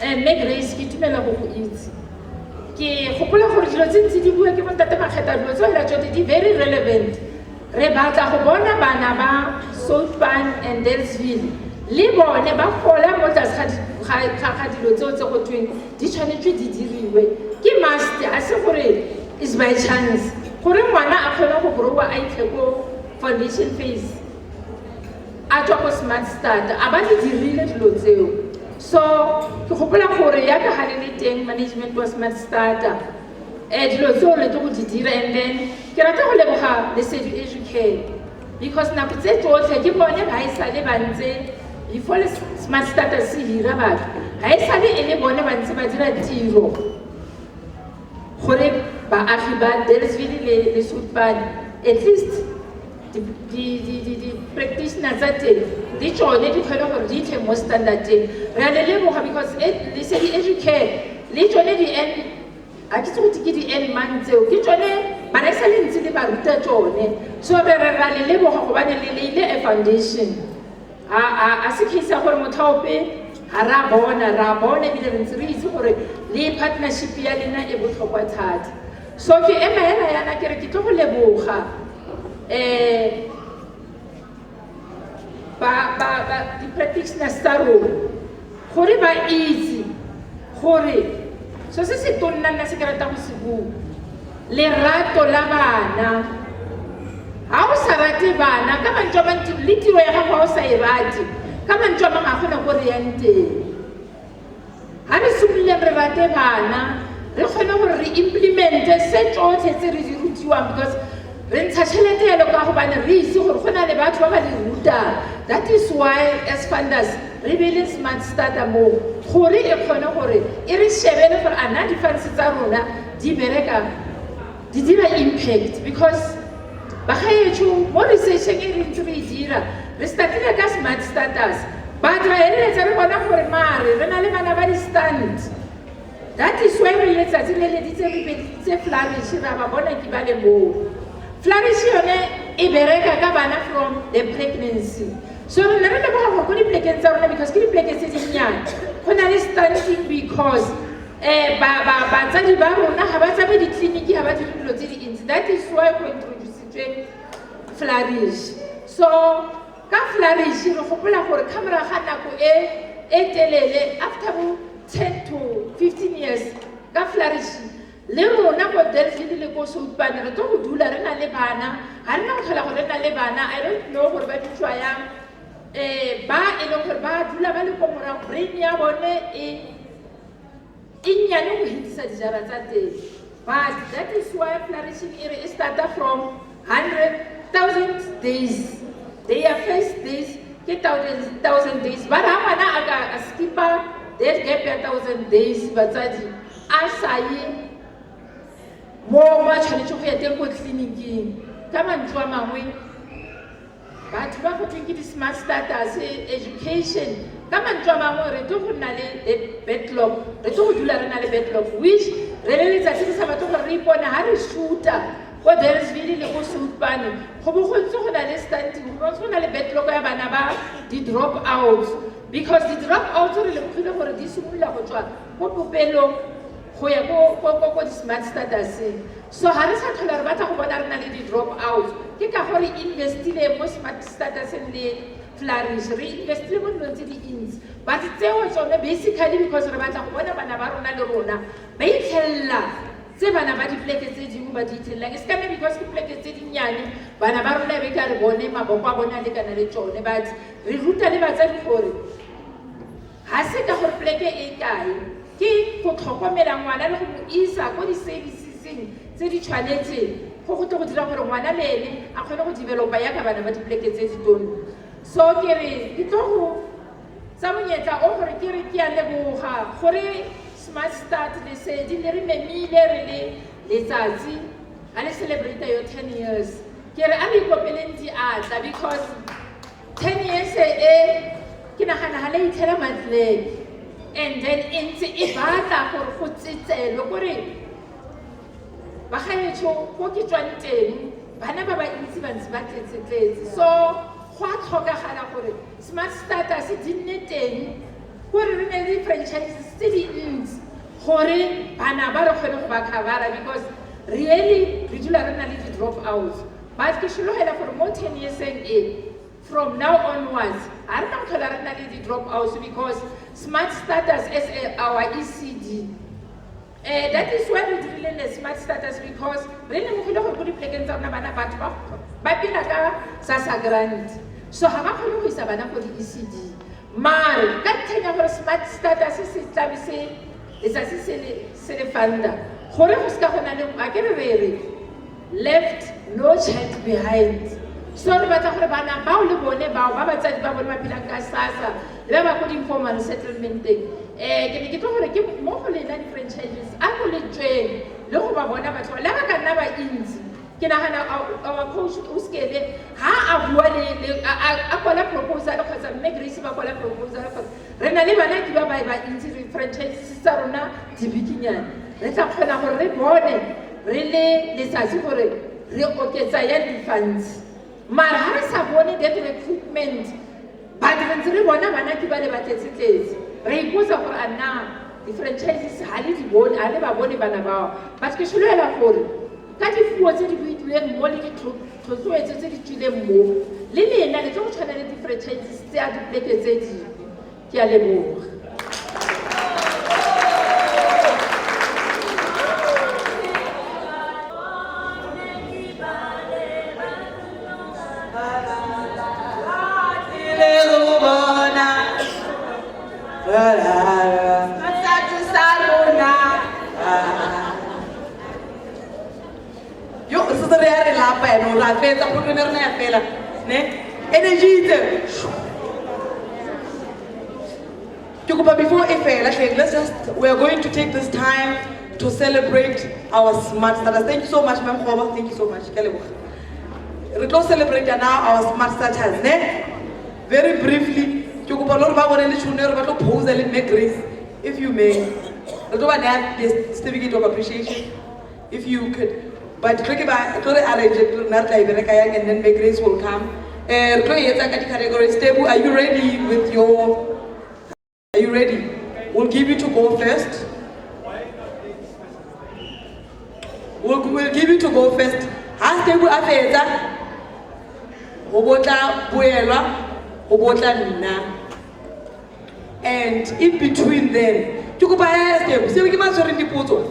mme Grace ke tumela go go itse ke gopola gore dilo tse ntse di bua ke montate Makgetha dilo tse la tsote di very relevant re batla go bona bana ba Soutpan and Deelsville le bone ba fola mo tlase ga dilo tseo tse go tweng di tshwanetswe di diriwe ke must a se gore is by chance gore ngwana a kgone go growa a itlhe ko foundation phase a tswa ko SmartStart a ba di dirile dilo tseo so ke gopola gore ya ka ga le teng management wa SmartStart dilo tseo le tlo go di dira and then ke rata go leboga Lesedi Educare because nako tse tsotlhe ke bone ba e sale ba ntse before SmartStarters se hira batho ha e sale e le bone ba ntse ba dira tiro gore baagi ba Deelsville le Soutpan at least the practitioners tsa teng di tsone di kgone gore di tle mo standardeng re a le leboga because Lesedi Educare le tsone a ke tse ke di-end month tseo ke tsone bana e sale ntse le ba ruta tsone so re ra le leboga gobane le leile a foundation a se case ya gore mothaope ga ra bona ebile re ntse re itse gore le partnership ya lena e botlhokwa thata so ke ema hela yana ke re ke tlo go leboga di-practitioners tsa rona gore ba itse gore so se se tonna nna se ke rata go se bua lerato la bana ha o sa rate bana ka mantswe a mantsi le tiro ya gago ha o sa e rate ka mantswe a mangwe a kgona ko re yang teng ha re simololeng re rate bana re kgone gore re implemente se tsotlhe tse re di rutiwang because re ntsha tšhelete yalo ka gobane re itse gore go na le batho ba ba di rutang that is why as funders re be le SmartStart mo gore e kgone gore e re shebele gore a na di-funds tsa rona di bereka di dira impact because bagaetsho mo researcheng e re ntse re e dira re startile ka SmartStarters but ra eletsa re bona gore mare re na le bana ba di-stand that is why re letsatsi le leditse re beditse Flourish ra ba bona ke ba le moo Flourish yone e bereka ka bana from the pregnancy so re ne re leboga gore ko diplekeng tsa rona because ke dipleke tse dinnyane go na le standing because batsadi ba rona ga ba tsabe ditleliniki ga ba dire dilo tse dintsi that is why go introducitswe Flourish so ka Flourish re gopola gore ka moraga ga nako e telele after 10 to 15 years ka flourish le rona go Delphine le go Soutpane re tlo go dula re na le bana ha re na go tlhola go re na le bana I don't know gore ba ditshwa yang ba e leng gore ba dula ba le go mora brain ya bone e nyane go hitisa dijara tsa teng but that is why flourishing area started from 100,000 days their first days ke 1,000 days but ha ngwana a skipa that gap ya 1,000 days batsadi a saye mo ba tshwanetse go ya teng ko tleliniking ka mantswe a mangwe batho ba go teng ke di-SmartStarters education ka mantswe a mangwe re tlo go nna le backlog re tlo go dula re na le backlog which re le letsatsi re sa batle gore re ipone ha re shoota ko Beresville le go Soutpane go bo go ntse go na le standing go na le backlog ya bana ba di-drop outs because di-drop outs re lemogile gore di simolola go tswa ko popelong go ya ko di-SmartStarters so ha re sa tlhola re batla go bona re na le di-drop outs ke ka gore investile mo SmartStarters le flourish re investile mo dilong tse di-ins but tseo tsone basically because re batla go bona bana ba rona le rona ba itlhelela tse bana ba dipoleke tse dingwe ba di itlhelelang e sekame because ke poleke tse dinnyane bana ba rona be ka re bone maboko a bona le kana le tsone but re ruta le batsadi gore ha se ka gore poleke e kae ke go tlhokomela ngwana le go mo isa ko di-serviceseng tse di tshwanetseng go go tlo go dira gore ngwana le ene a kgone go developa ya ka bana ba dipoleke tse di tone so ke re ke tlo go tsa monyetla o gore ke re ke a leboga gore SmartStart lesedi le re memile re le letsatsi a le celebrate yo 10 years ke re a le ikopeleng diatla because 10 years ke nagana ga le itlhela matleng and then ntse e batla gore go tsetselo gore ba gaetsho go ke tswang teng bana ba ba ntse ba ntse ba tletse so go a tlhokagala gore SmartStarters di nne teng gore re ne le franchises tse dintsi gore bana ba re kgone go ba covera because really re dula re na le di-drop outs but ke sologela gore mo 10 years from now onwards ha re na go tlhola re na le di-drop outs because SmartStarters as our ECD that is why we dirile le SmartStarters because re ne mogile gore go dipolekeng tsa rona bana batho ba pela ka SASSA grant so ha ba kgone go isa bana go di-ECD mare ka ntlheng ya gore SmartStarters se tlabe letsatsi se le funda gore go seka go na le a ke re left no child behind so re batla gore bana bao le bone bao ba batsadi ba bone ba phelang ka SASSA le ba ba ko di-informal settlementeng ke ne ke tlo gore ke mo go lena di-franchises a go le tsweng le go ba bona batho le ba ka nna ba intsi ke nagana our coach o skele ha a bua a kwala proposal kgotsa mme Grace ba kwala proposal kgotsa re na le bana ke ba intsi franchises tsa rona di bikinyana re tla kgona gore re bone re le letsatsi gore re oketsa ya di-funds mara ha re sa bone that recruitment but re ntse re bona bana ke ba le batletsetletse re ipotsa gore a na di-franchises ha le ba bone bana bao but ke sologela gore ka dipuo tse di builweng mo le ditlhotlhoetso tse di tswileng mo le lena le tlo go tshwana le di-franchises tse a dipoleke tse dingwe ke a leboga we are going to take this time to celebrate our SmartStarters. Thank you so much, Ma'am Khoba. Thank you so much. We will celebrate now our SmartStarters. Very briefly, if you may, the certificate of appreciation, if you could. But arrange it, and then Grace will come. Category stable. Are you ready with your? Are you ready? We'll give you to go first. We'll give you to go first. As stable after Obota Buela, Obota Nina. And in between then, to go by step, so we can answer in the photo.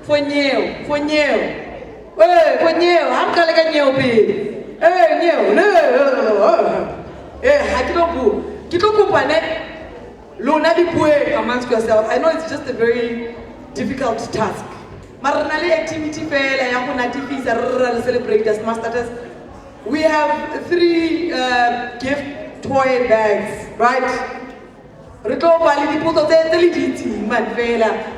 For new, for new. Hey, for new, I'm going to get new. Hey, new, no. Hey, I can't go. You can't go by Luna di pue amongst yourself. I know it's just a very difficult task. Maranali activity fair, I am going to celebrate as SmartStarters. We have 3 gift toy bags, right?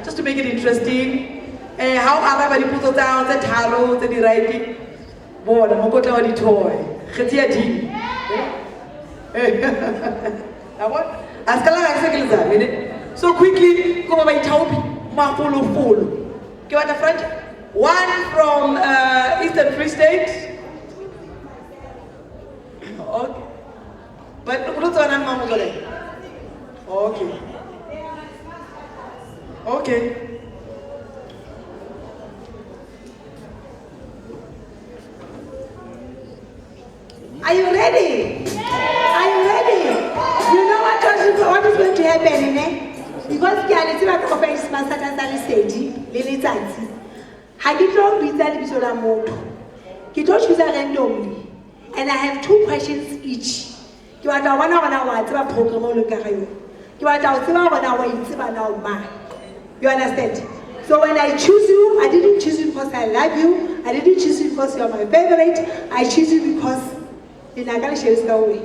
Just to make it interesting. How Arab you put down the taro, the writing. Board, I'm going to toy. So quickly, come by Taupi, Mafolo Full. Give us a French. One from Eastern Free State. Okay. But what's on Mamma? Okay. Okay. Are you ready? Are you ready? You know what is going to happen, eh? Because Kiani Tiba Professor SmartStarters are listed, Lily Tansi. I did not read that episode of Moto. He don't choose randomly. And I have 2 questions each. You are the one about program on the you are the you understand? So when I choose you, I didn't choose you because I love you. I didn't choose you because you are my favorite. I choose you because you're not going to share the way.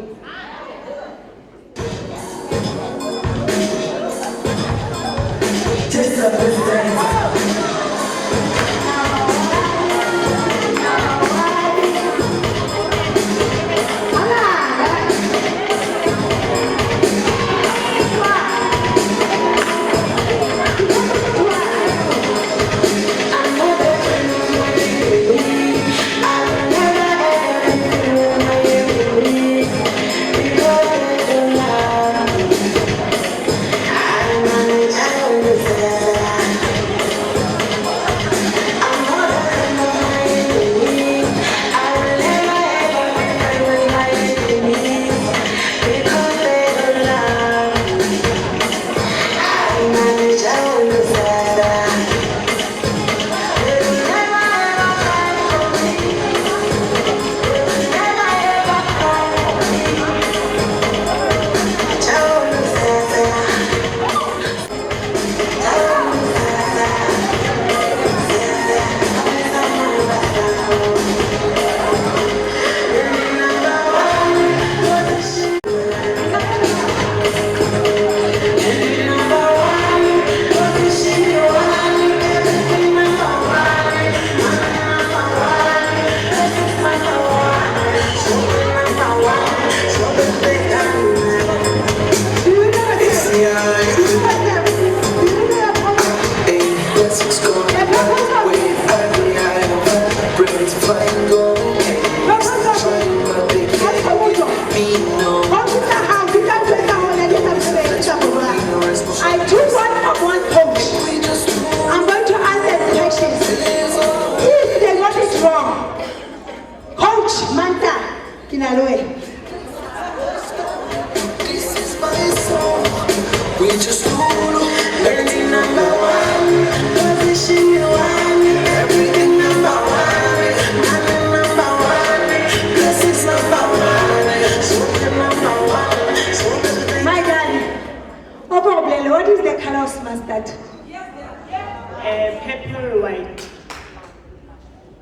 Pepper white.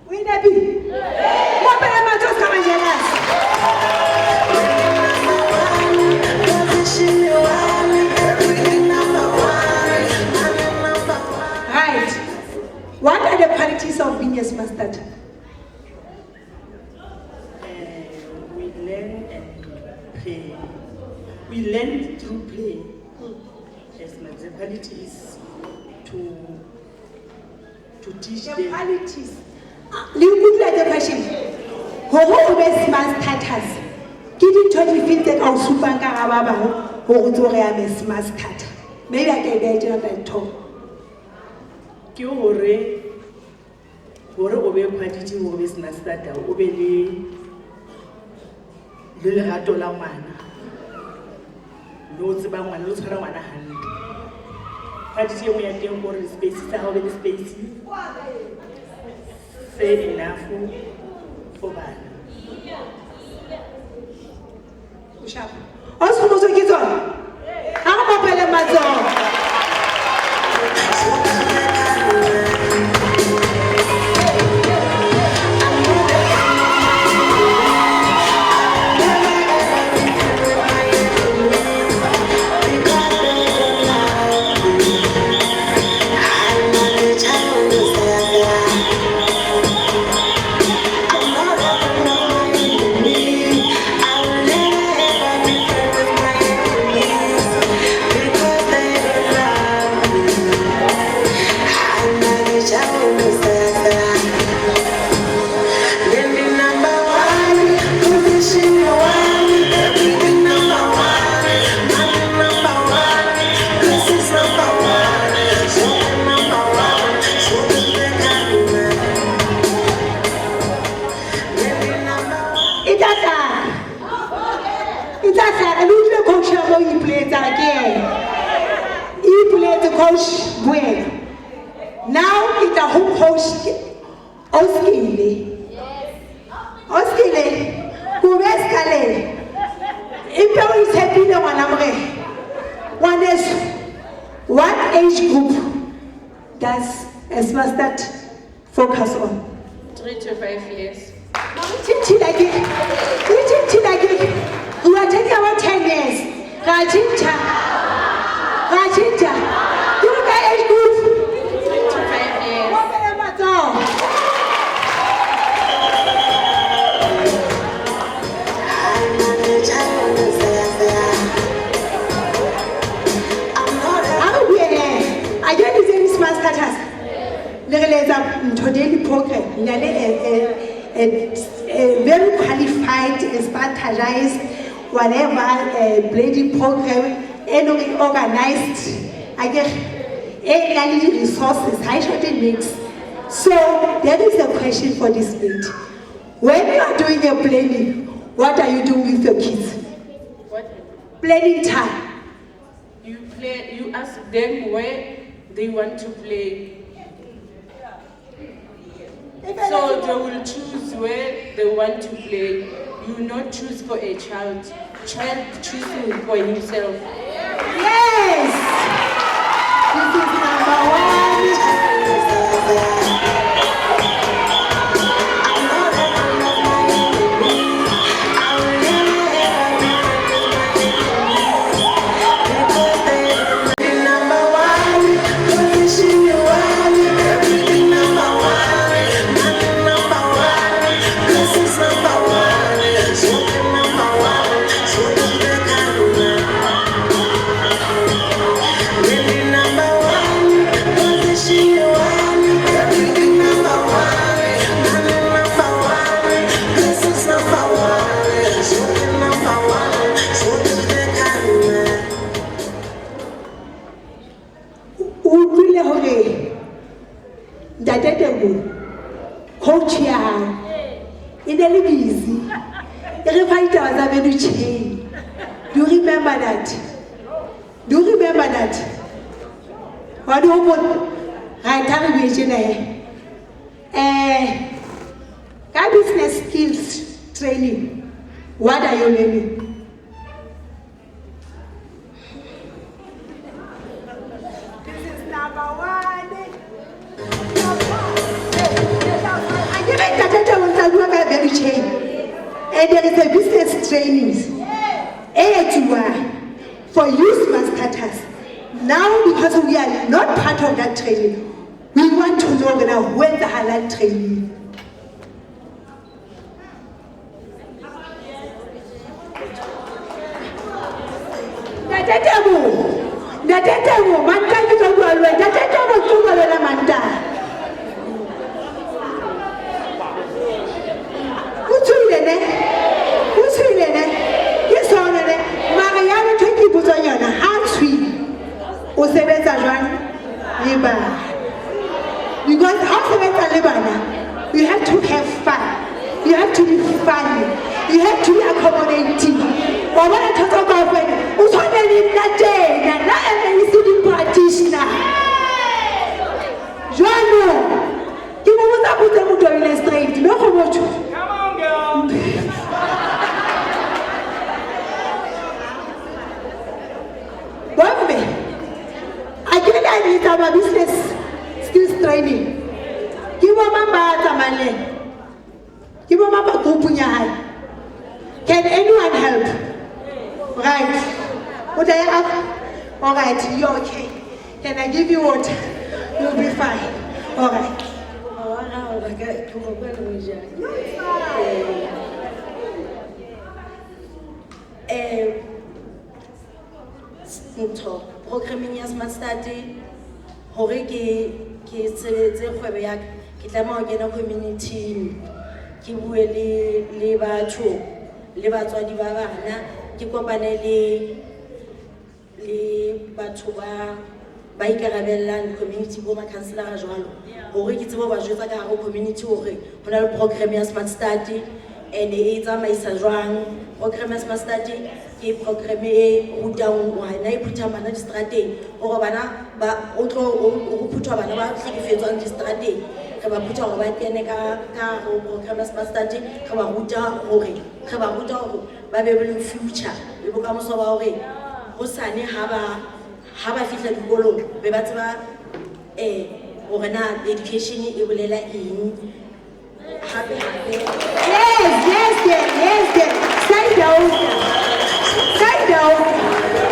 Will that be? What am I just coming jealous? Right. What are the qualities of being a SmartStarter? We learn and play. We learn through play. As my quality is to teach The them. qualities. Look at the question. Who are SmartStarters? Give it to me, feel that our super carababa, who to ream a SmartStarter. Maybe I can get you that talk. Ke hore o be quality o be SmartStarter o be le lerato la ngwana lo tseba ngwana lo tshwara ngwana hantle strategy e nngwe ya teng gore space tsa hao be le space se enough for bana o shapa o se mo ke tsona ha go bapela matsogo now it's a whole coach Oskile Kubeskale if you is happy the one is what age group does SmartStart focus on? 3 to 5 years. We are taking about 10 years. Rajinta. You got age group? 3 to 5 years. I get the same SmartStarters. There is a daily program. A very qualified, standardized, whatever blading program, anyway organized. I get any resources, high shortage mix. So there is a question for this meet. When you are doing your planning, what are you doing with your kids? What? Planning time. You ask them where they want to play. So they will choose where they want to play. You will not choose for a child. Child choosing for himself. Yes! This is number one. Coach in the busy. The fighter was a very chain. Do you remember that? Do you remember that? What do you put? I can't imagine. Business skills training. What are you learning? This is number one. Very chain. And there is a business training for youth SmartStarters. Now, because we are not part of that training, we want to know now when the halal training. Because how you have to have fun, you have to be funny, you have to be accommodating. wa bona thotso kaofela o tshwane le nna tjena nna MECD practitioner jwanong ke mo botsa botse motho o ile straight mme go motho bombe a ke ka etsa ba business skills training ke bo mama tsamaleng ke bo mama grupunya hae. Can anyone help? Right. What I have? All right, you're okay. Can I give you water? You'll be fine. All right. Programming ya SmartStart hore ke sebetse kgwebo ya ke tlameha ho kena community ke bue le batho le batswadi ba bana ke kopane le batho ba ikarabellang community bo ma councilor jwalo hore ke tsebo ba jwetsa ka hare community hore hona le program ya SmartStart and e tsamaisa jwang program ya SmartStart ke program e rutang wana e phutha bana distrateng hore bana ba o phutha bana ba hlekefetswang distrateng re ba phutha hore ba kene ka program ya SmartStart re ba ruta hore ba be le future le bokamoso ba hore ho sane ha ba fihla dikolong be ba tseba hore na education e bolela eng hape yes stay down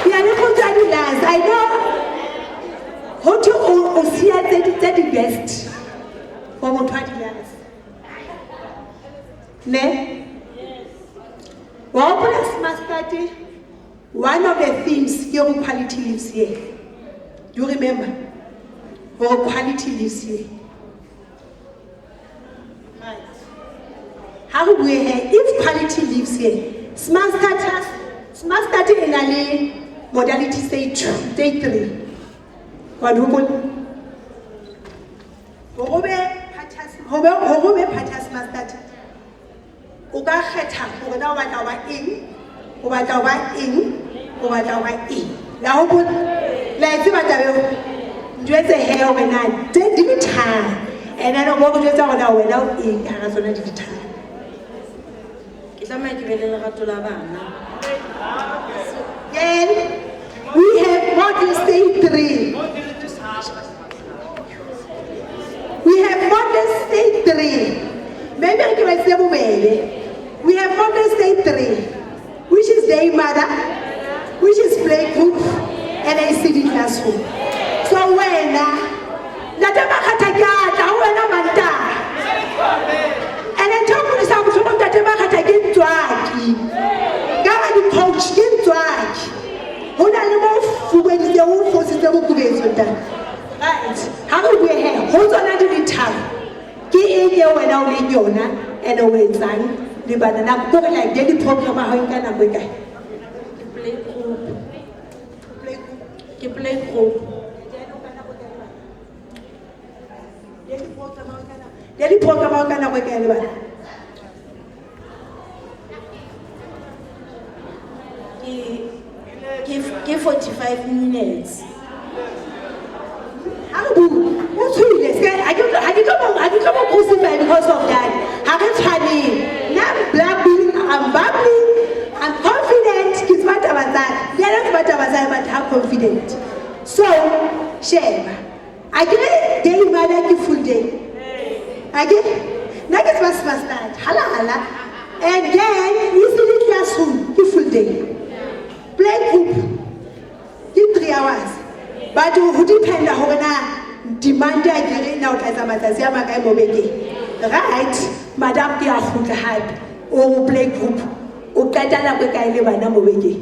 ya le motswadi las I know how to o sia the best for motswadi las ne wa open SmartStart one of the themes ke quality lives here. Do you remember? Or quality lives here. Right. How we have if quality lives here? SmartStart in a modality stage 3. What do you SmartStart? Uga khetha hore na o batla ba eng o batla ba eng o batla ba eng la ho bo la itse ba tabe njwetse he o wena digital ena no go njwetsa gona wena o eng ha tsona digital ke tla ke bele le gato la bana then we have model stage 3 maybe I can say bobele. We have model stage 3, which is day mother, which is play group, and ACD classroom. So when and then talk to some that get twaki. God the coach get twaki. Who don't when the old forces the book with that. Right. How do we have? Hold on under the tongue. Get in when I will yona and away sang. The banana go like daily program how you can avoid play group. Daily program how can avoid give 45 minutes. What's I become crucified because of that. Haven't had I'm blabbing, I'm babbling, I'm confident. It's not about that. They're not about that, but I'm confident. So, shame. I get day mother full day. I get not get SmartStart. Hala. And then you see the classroom, full day. Play group. Give 3 hours. But who depend on demand again now as a matter right, Madame Dia Hype or play group or Katana Beka Bana Mobeki.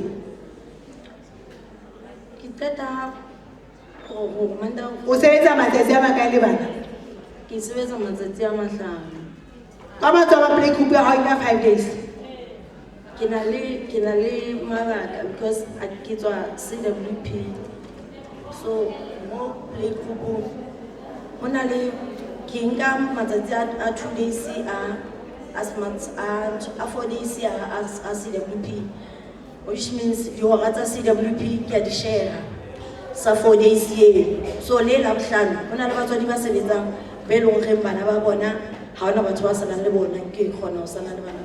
Kitata or Manda was a Matazama Kalibana. Kisweza Mazatiama. Come out of a play group 5 days. Kinali Mara because I get a CWP. So more play group only Kingdom Mazazia 2 days as much and 4 days as CWP. which means dihora tsa CWP ke a di share sa 4 days eo. So le Labohlano ho na le batswadi ba sebetsang be leng reng bana ba bona ha hona batho ba salang le bona ke kgona ho sala le bana.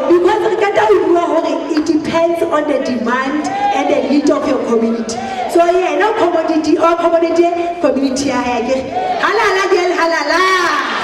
Because it depends on the demand and the need of your community. So yeah, no commodity or commodity community. Halala girl, halala.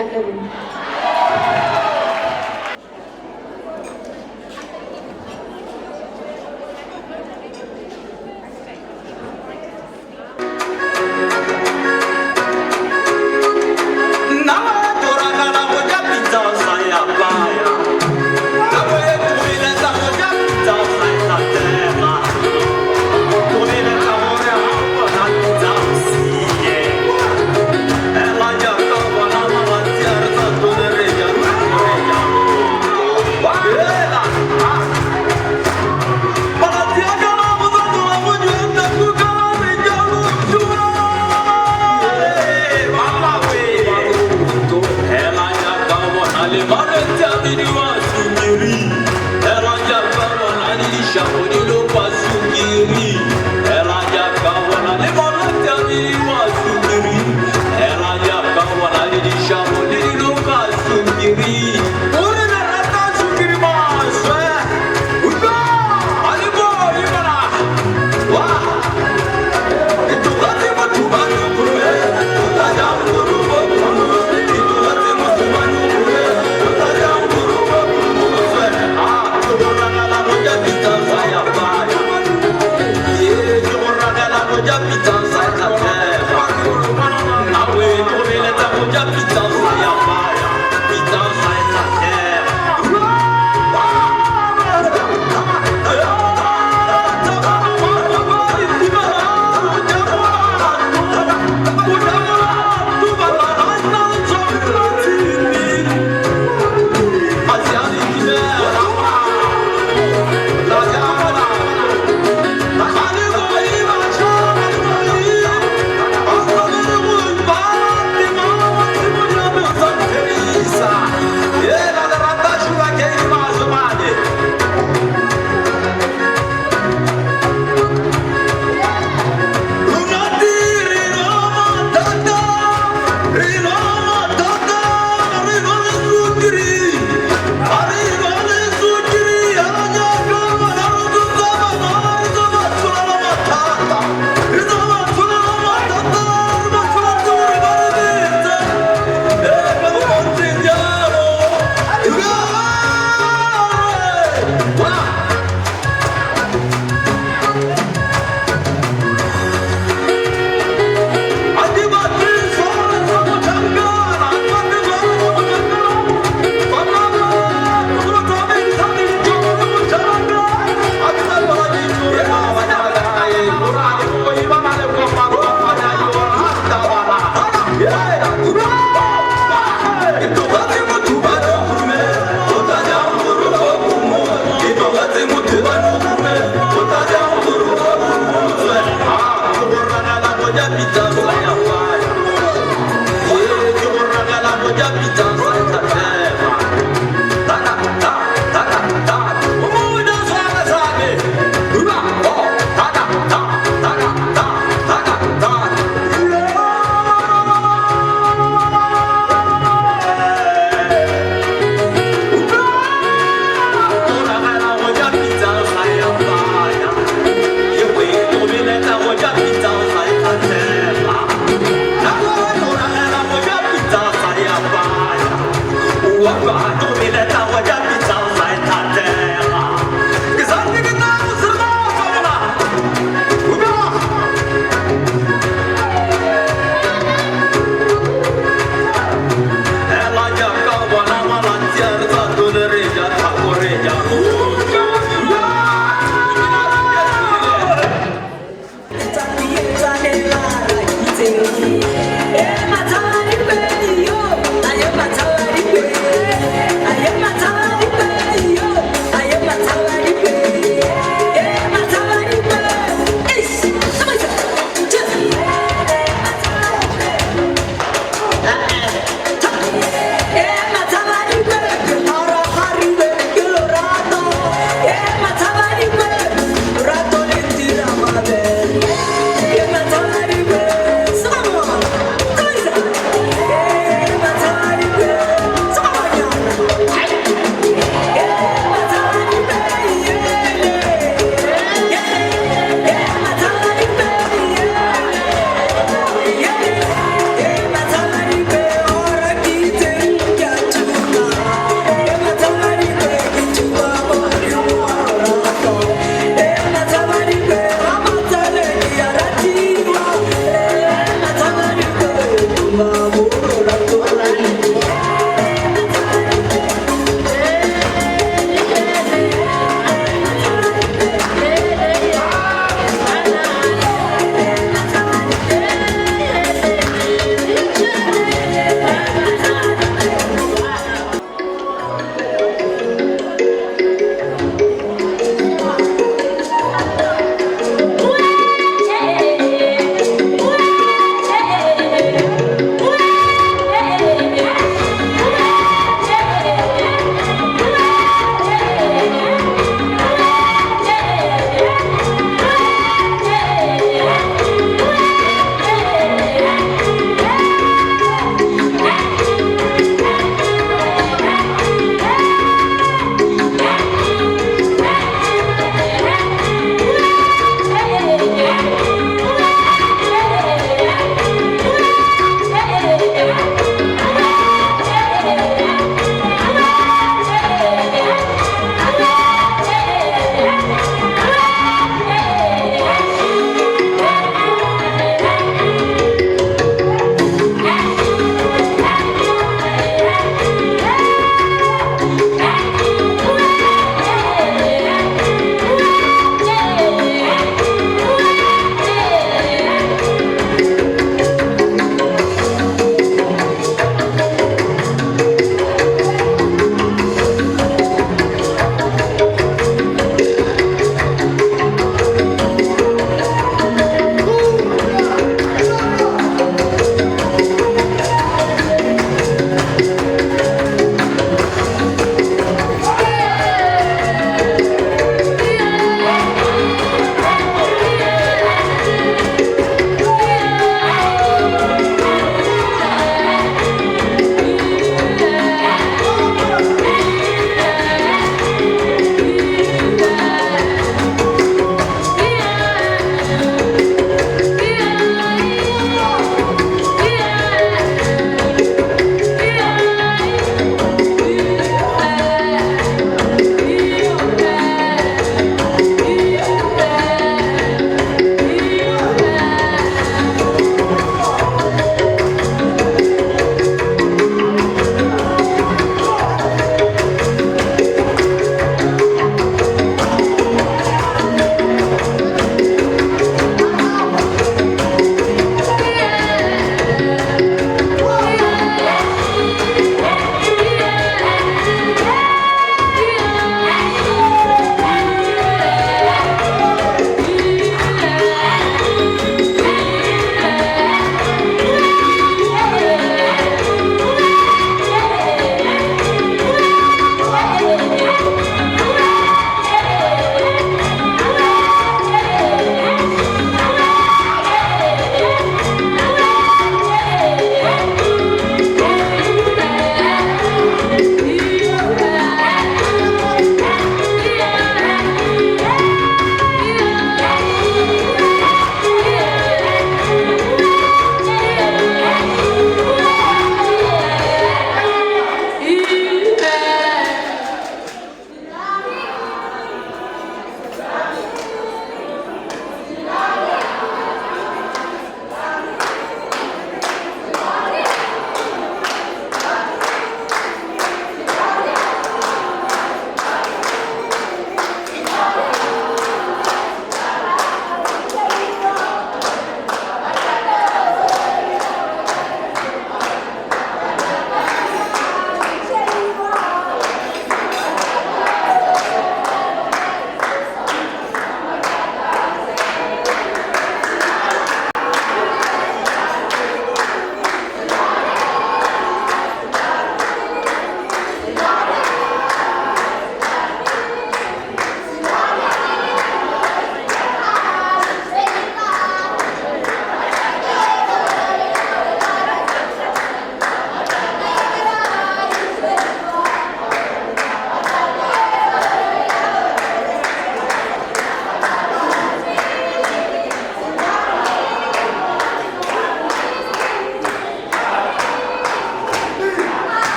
Matari,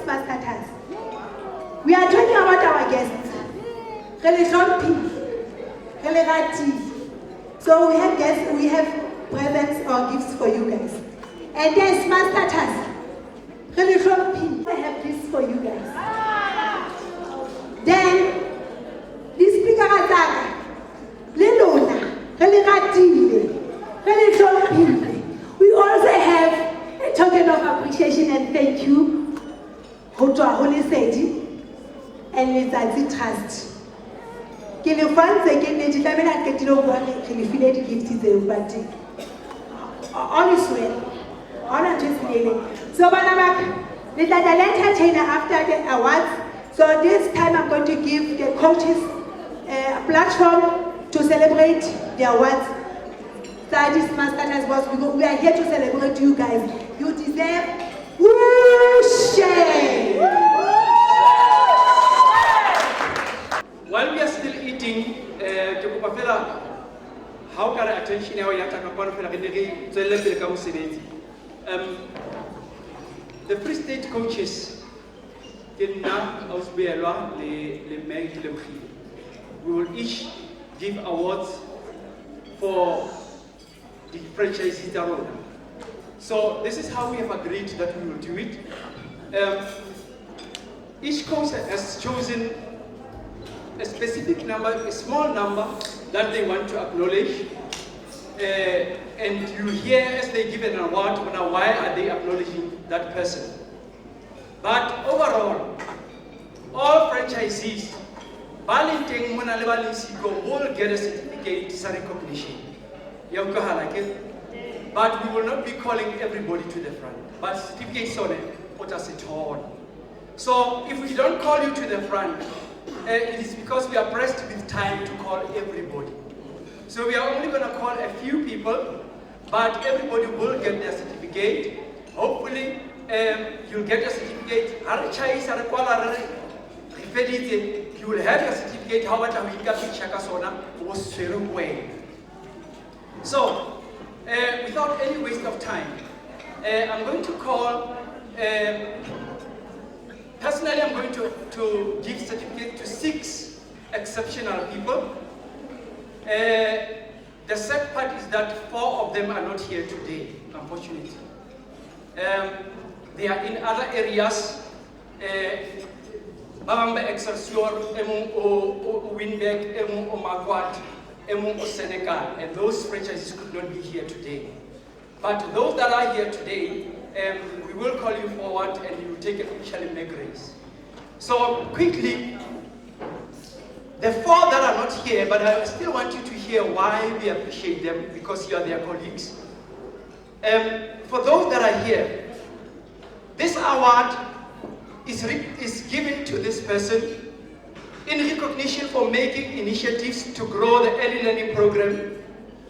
SmartStarters. We are talking about our guests. So we have guests, we have presents or gifts for you guys. And then SmartStarters. I have gifts for you guys. Then this speaker we also have a token of appreciation and thank you to our Holy Sedi and Letsatsi Trust. Ke le fanse ke ne di tlamela ke tlo bua ke le file di gifts tseo but all is well. Honor to Sinele. So Banabak, the entertainer after the awards. So this time I'm going to give the coaches a platform to celebrate the awards. That is SmartStarters was because we are here to celebrate you guys. You deserve whooshing. While we are still eating, how can I attention our young the Free State coaches we will each give awards for the franchisees around. So this is how we have agreed that we will do it. Each coach has chosen a specific number, a small number that they want to acknowledge. And you hear as they give an award, why are they acknowledging that person? But overall, all franchisees, will get a certificate of recognition. But we will not be calling everybody to the front. But certificates on it, what does it hold? So if we don't call you to the front, it is because we are pressed with time to call everybody. So we are only going to call a few people, but everybody will get their certificate. Hopefully, you'll get a certificate. You will have your certificate. So, without any waste of time, I'm going to call. Personally, I'm going to give certificate to 6 exceptional people. The sad part is that 4 of them are not here today, unfortunately. They are in other areas. Bamba Excelsior, Winbeck, Magwat, Senegal, and those franchises could not be here today. But those that are here today, we will call you forward and you will take official make race. So quickly, the 4 that are not here, but I still want you to hear why we appreciate them, because you are their colleagues. For those that are here, this award is given to this person in recognition for making initiatives to grow the early learning program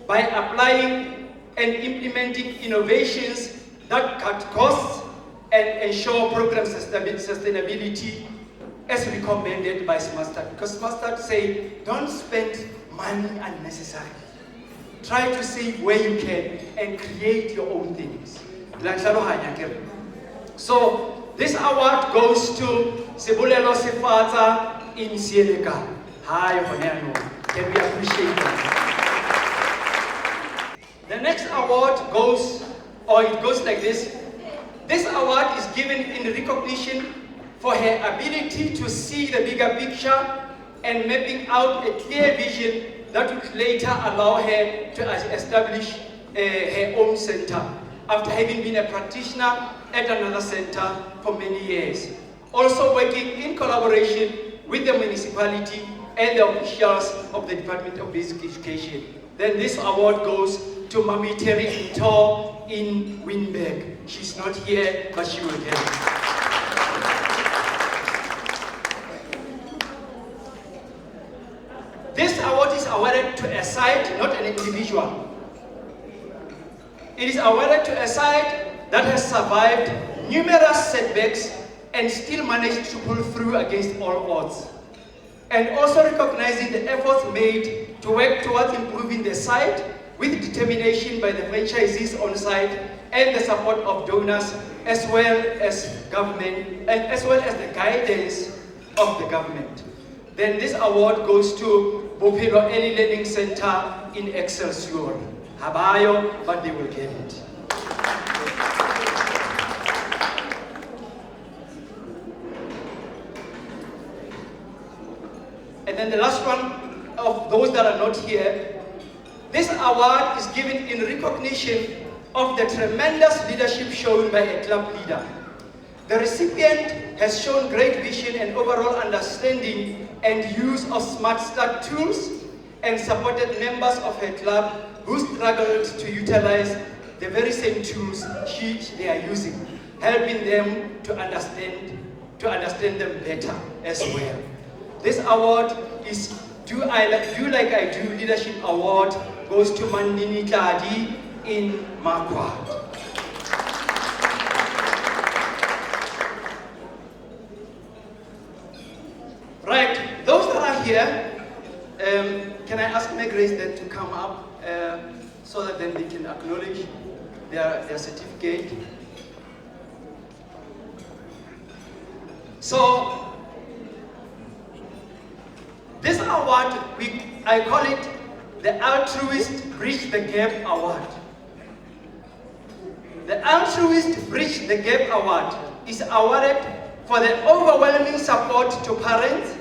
by applying and implementing innovations that cut costs and ensure program sustainability as recommended by SmartStart. Because SmartStart say, don't spend money unnecessarily. Try to save where you can and create your own things. So this award goes to Sebulelo Sefata in Senegal. Hi, Honeno. Can we appreciate that? The next award goes, it goes like this. This award is given in recognition for her ability to see the bigger picture and mapping out a clear vision that would later allow her to establish her own center after having been a practitioner at another center for many years. Also working in collaboration with the municipality and the officials of the Department of Basic Education. Then this award goes to Mami Terry Intor in Winberg. She's not here, but she will get it. This award is awarded to a site, not an individual. It is awarded to a site that has survived numerous setbacks and still managed to pull through against all odds. And also recognizing the efforts made to work towards improving the site with determination by the franchisees on site and the support of donors, as well as government, and as well as the guidance of the government. Then this award goes to Bophelo Early Learning Center in Excelsior. Habayo, but they will get it. And then the last one of those that are not here, this award is given in recognition of the tremendous leadership shown by a club leader. The recipient has shown great vision and overall understanding and use of SmartStart tools and supported members of her club who struggled to utilize the very same tools they are using, helping them to understand them better as well. This award is Do Like I Do Leadership Award goes to Mandini Tladi in Marquardt. Right, those that are here, can I ask Meg Grace then to come up so that then they can acknowledge their certificate? So, this award, I call it the Altruist Bridge the Gap Award. The Altruist Bridge the Gap Award is awarded for the overwhelming support to parents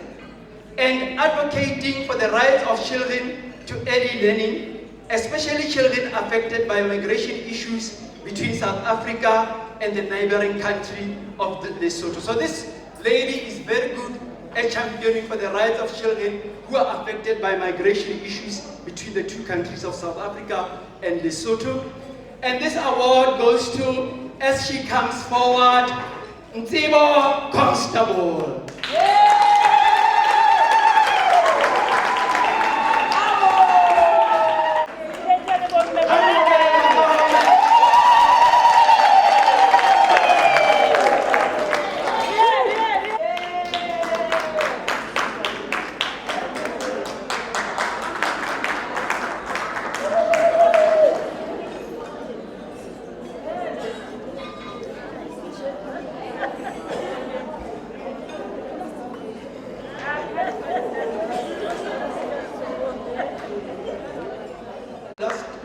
and advocating for the rights of children to early learning, especially children affected by migration issues between South Africa and the neighboring country of Lesotho. So this lady is very good at championing for the rights of children who are affected by migration issues between the two countries of South Africa and Lesotho. And this award goes to, as she comes forward, Ntsibo Constable.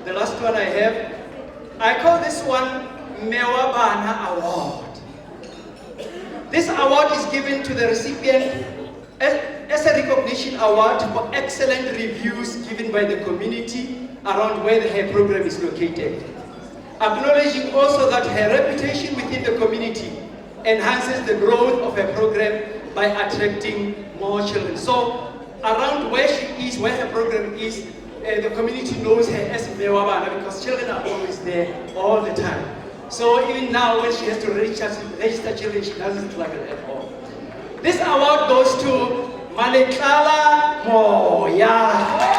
The last one I have, I call this one Mewabana Award. This award is given to the recipient as a recognition award for excellent reviews given by the community around where her program is located. Acknowledging also that her reputation within the community enhances the growth of her program by attracting more children. So around where she is, where her program is, the community knows her as Mewabana because children are always there all the time. So even now when she has to register children, she doesn't struggle at all. This award goes to Maletlala Moya.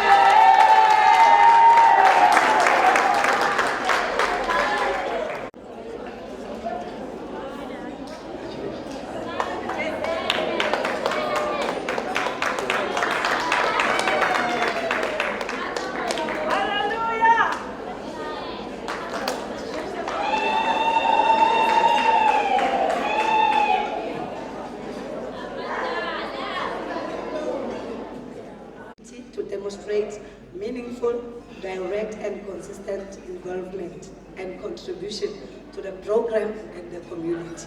To demonstrate meaningful, direct and consistent involvement and contribution to the program and the community.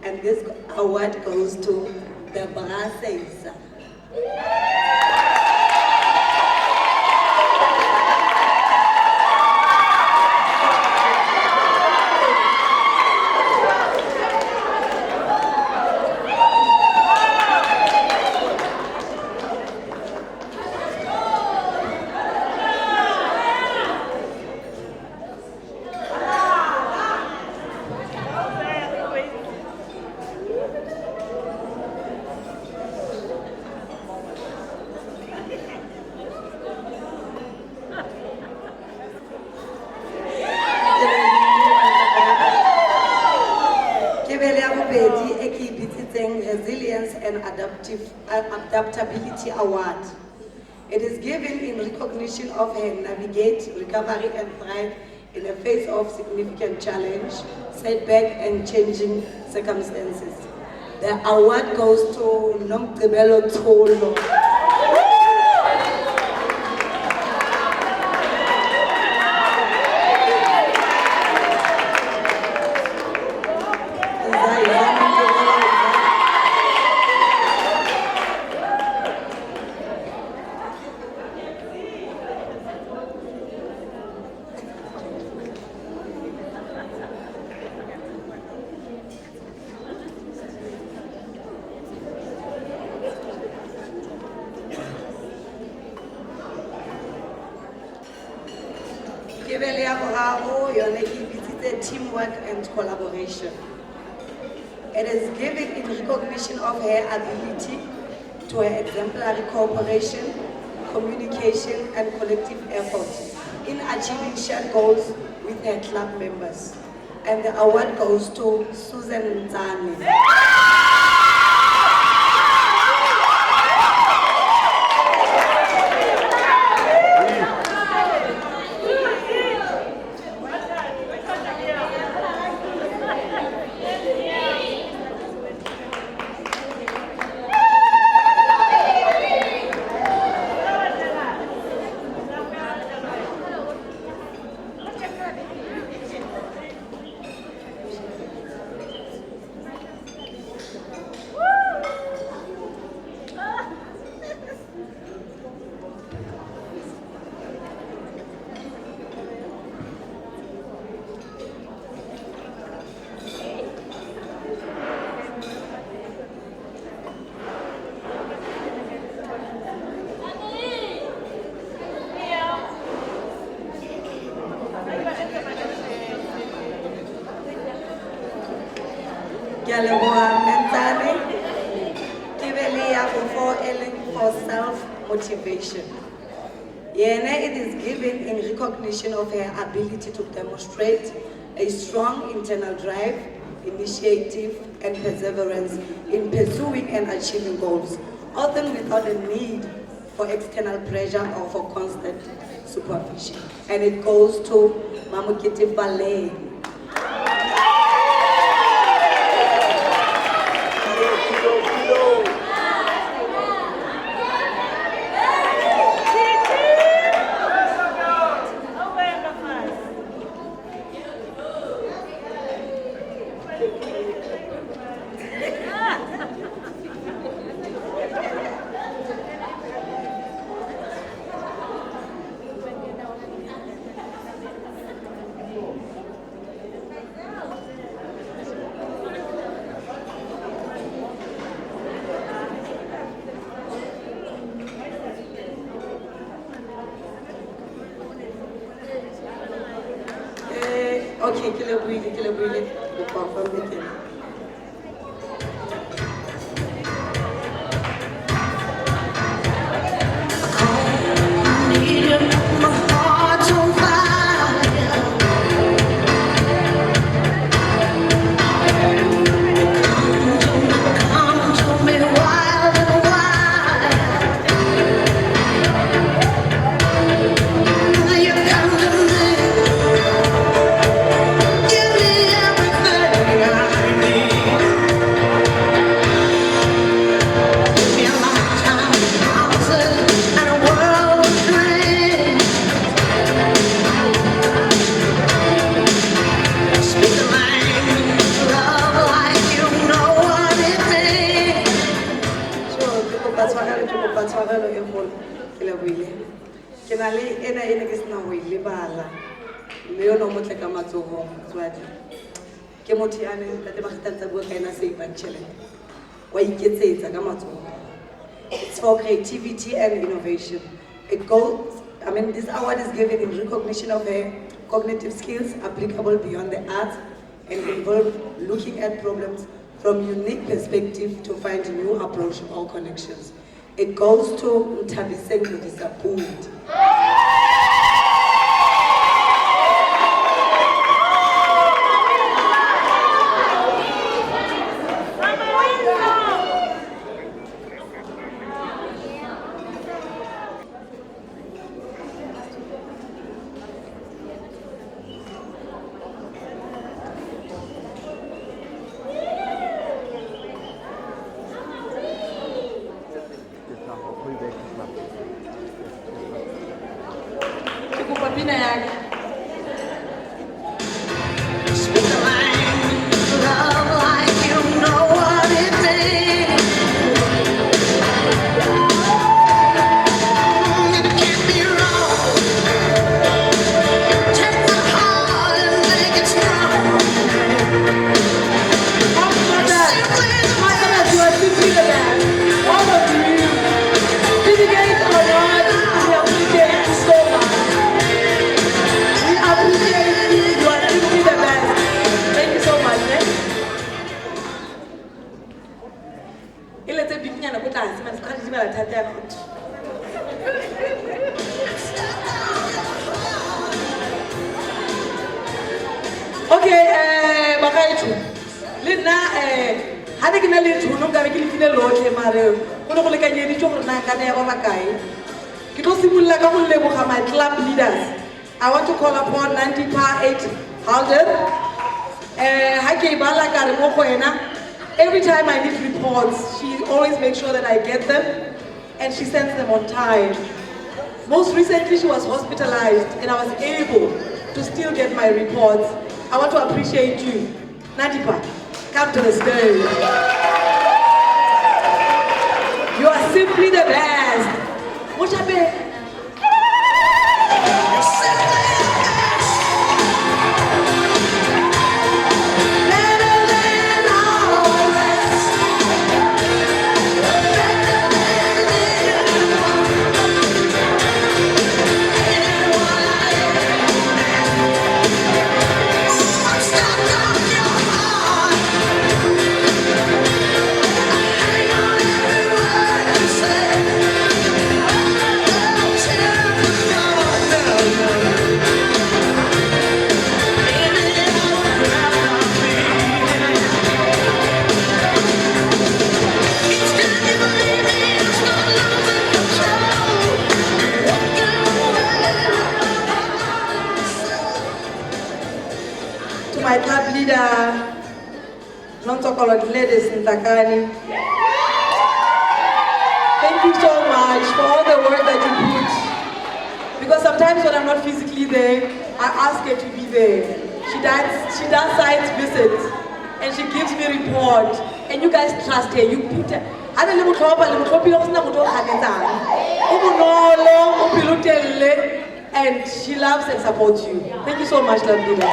And this award goes to the Brasses. Resilience and Adaptability Award. It is given in recognition of her navigate, recovery and thrive in the face of significant challenge, setback, and changing circumstances. The award goes to Nomgcibelo Tolo. Teamwork and collaboration. It is given in recognition of her ability to her exemplary cooperation, communication, and collective effort in achieving shared goals with her club members. And the award goes to Susan Nzane. For self-motivation. It is given in recognition of her ability to demonstrate a strong internal drive, initiative, and perseverance in pursuing and achieving goals, often without a need for external pressure or for constant supervision. And it goes to Mamukiti Ballet. Okay, kila buile, confirm it. It's for creativity and innovation. This award is given in recognition of her cognitive skills applicable beyond the arts and involve looking at problems from unique perspective to find new approach or connections. It goes to Mtabiseng Disappoint. pina yaka. Speak the language of love like you know what it means. It can't be wrong. Take my heart and make it strong. Mothers, you are simply the best. All of you. Dedicate our lives. We appreciate you so much. We appreciate you. You are simply the best. Thank you so much. Let's begin and put us. Man, can't you smell that? Okay, Bakaitu. Lina, hade kina le tšhono ka be ke lefile lotlhe mare go ne go lekanyeditšwe gore na kana ya ba bakae ke tlo simolola ka go leboga my club leaders. I want to call upon Nandipa 8 Halden. Ha ke e bala ka re mo go wena, every time I need reports, she always makes sure that I get them and she sends them on time. Most recently, she was hospitalized and I was able to still get my reports. I want to appreciate you. Nandipa, come to the stage. You are simply the best. What happened? My club leader, Nontokolo Gladys Ntakani. Thank you so much for all the work that you put. Because sometimes when I'm not physically there, I ask her to be there. She does site visits and she gives me report. And you guys trust her. You put her. And she loves and supports you. Thank you so much, club leader.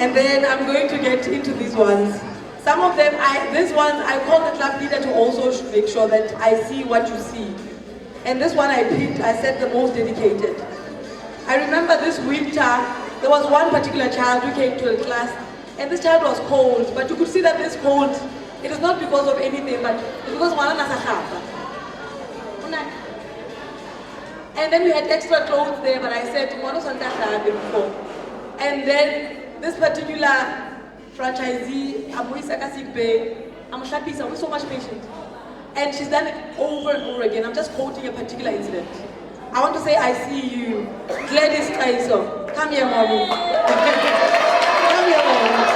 And then I'm going to get into these ones. Some of them, these ones, I call the club leader to also make sure that I see what you see. And this one I picked, I said the most dedicated. I remember this winter, there was one particular child who came to the class, and this child was cold, but you could see that this cold, it is not because of anything, but it's because one another. And then we had extra clothes there, but I said, before. And then this particular franchisee, I'm with so much patience. And she's done it over and over again. I'm just quoting a particular incident. I want to say, I see you. Gladys Kaiso. Come here, mommy. Come here, mommy.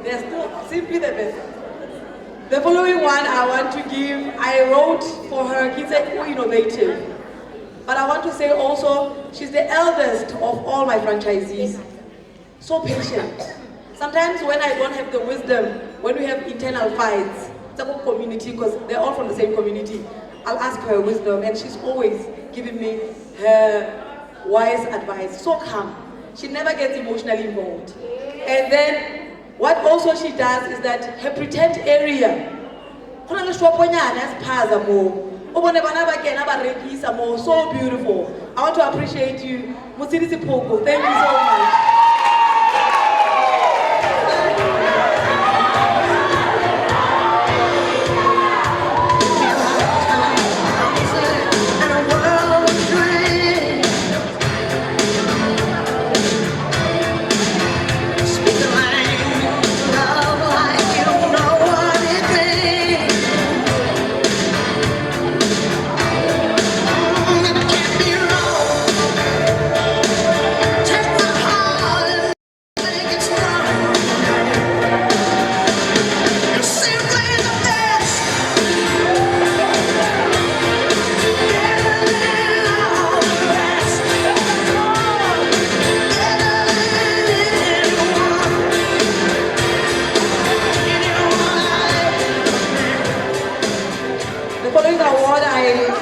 They're still simply the best. The following one I want to give, I wrote for her, kids are innovative. But I want to say also, she's the eldest of all my franchisees. So patient. Sometimes when I don't have the wisdom, when we have internal fights, it's a community, because they're all from the same community, I'll ask her wisdom, and she's always giving me her wise advice. So calm. She never gets emotionally involved. And then, what also she does is that her pretend area, so beautiful. I want to appreciate you. Thank you so much.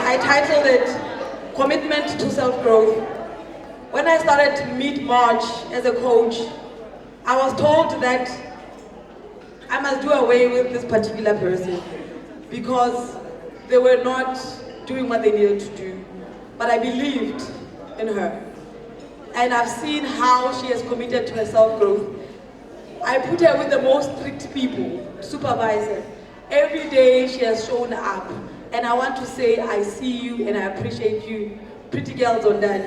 I titled it Commitment to Self-Growth. When I started mid-March as a coach, I was told that I must do away with this particular person because they were not doing what they needed to do. But I believed in her. And I've seen how she has committed to her self-growth. I put her with the most strict people, supervisor. Every day she has shown up. And I want to say, I see you and I appreciate you. Pretty girls on that.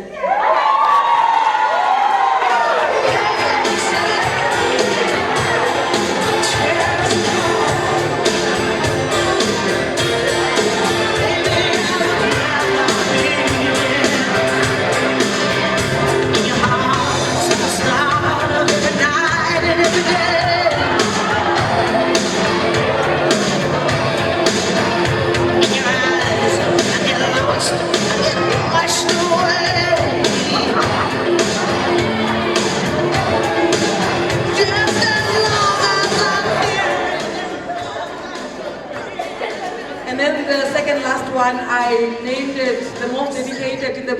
And then the second last one, I named it the most dedicated in the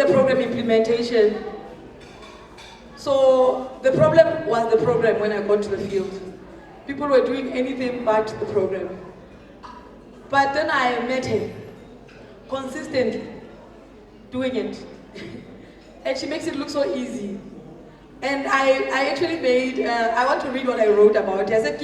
program implementation. So the problem was the program when I got to the field. People were doing anything but the program. But then I met her, consistently doing it. And she makes it look so easy. And I actually made, I want to read what I wrote about her. I said,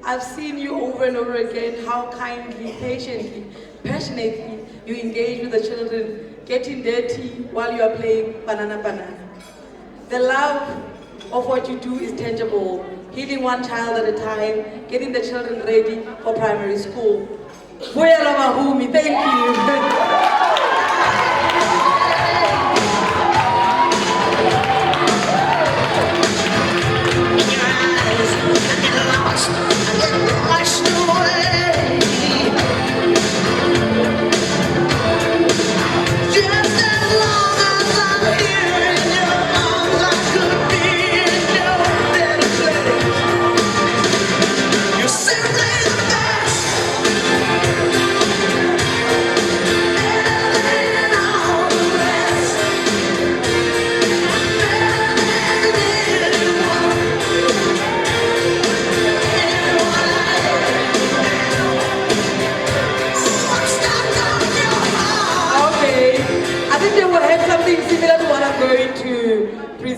I've seen you over and over again, how kindly, patiently, passionately you engage with the children, getting dirty while you are playing banana banana. The love of what you do is tangible, healing one child at a time, getting the children ready for primary school. Thank you.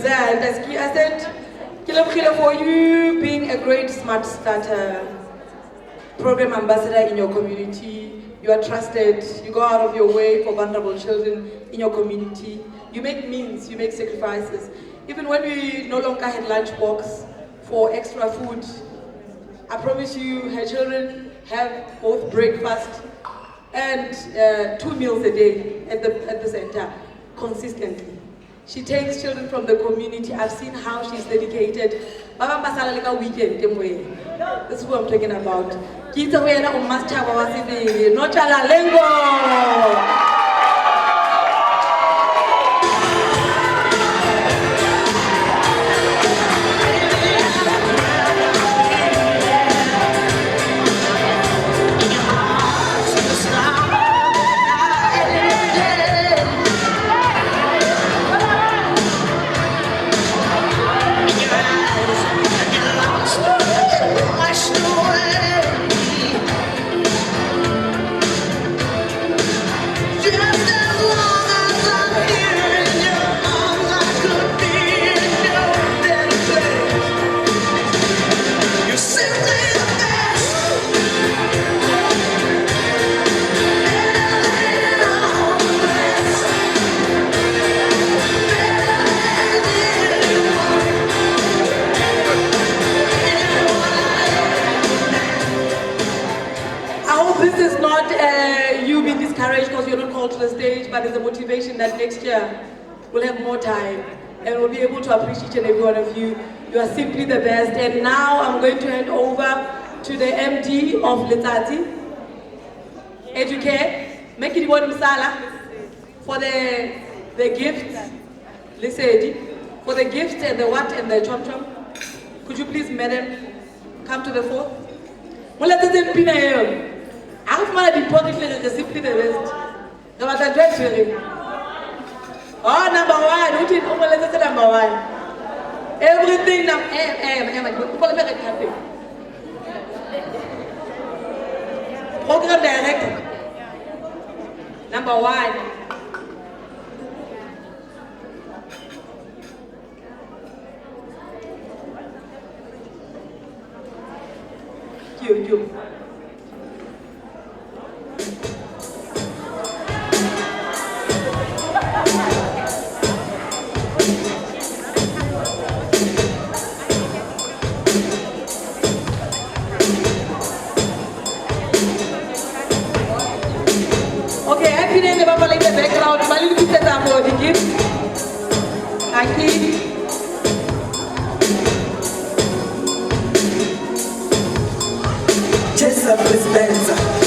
As I said, for you being a great SmartStarter program ambassador in your community, you are trusted, you go out of your way for vulnerable children in your community, you make means, you make sacrifices. Even when we no longer had lunchbox for extra food, I promise you her children have both breakfast and 2 meals a day at the center, consistently. She takes children from the community. I've seen how she's dedicated. This is what I'm talking about. motivation that next year we'll have more time and we'll be able to appreciate each and every one of you. You are simply the best. And now I'm going to hand over to the MD of Letsatsi, Educare, make it one Msala, for the gifts, Lesedi, for the gifts and the what and the chom chom. Could you please, madam, come to the fore? Well, let us pin here. I've made a report simply the best. The what I dress wearing. Oh, number one, which is let us say number one. Everything now, Program director. Number one. You. Okay, I've been in the background. My little bit of the gift. Thank you. Just a dispenser.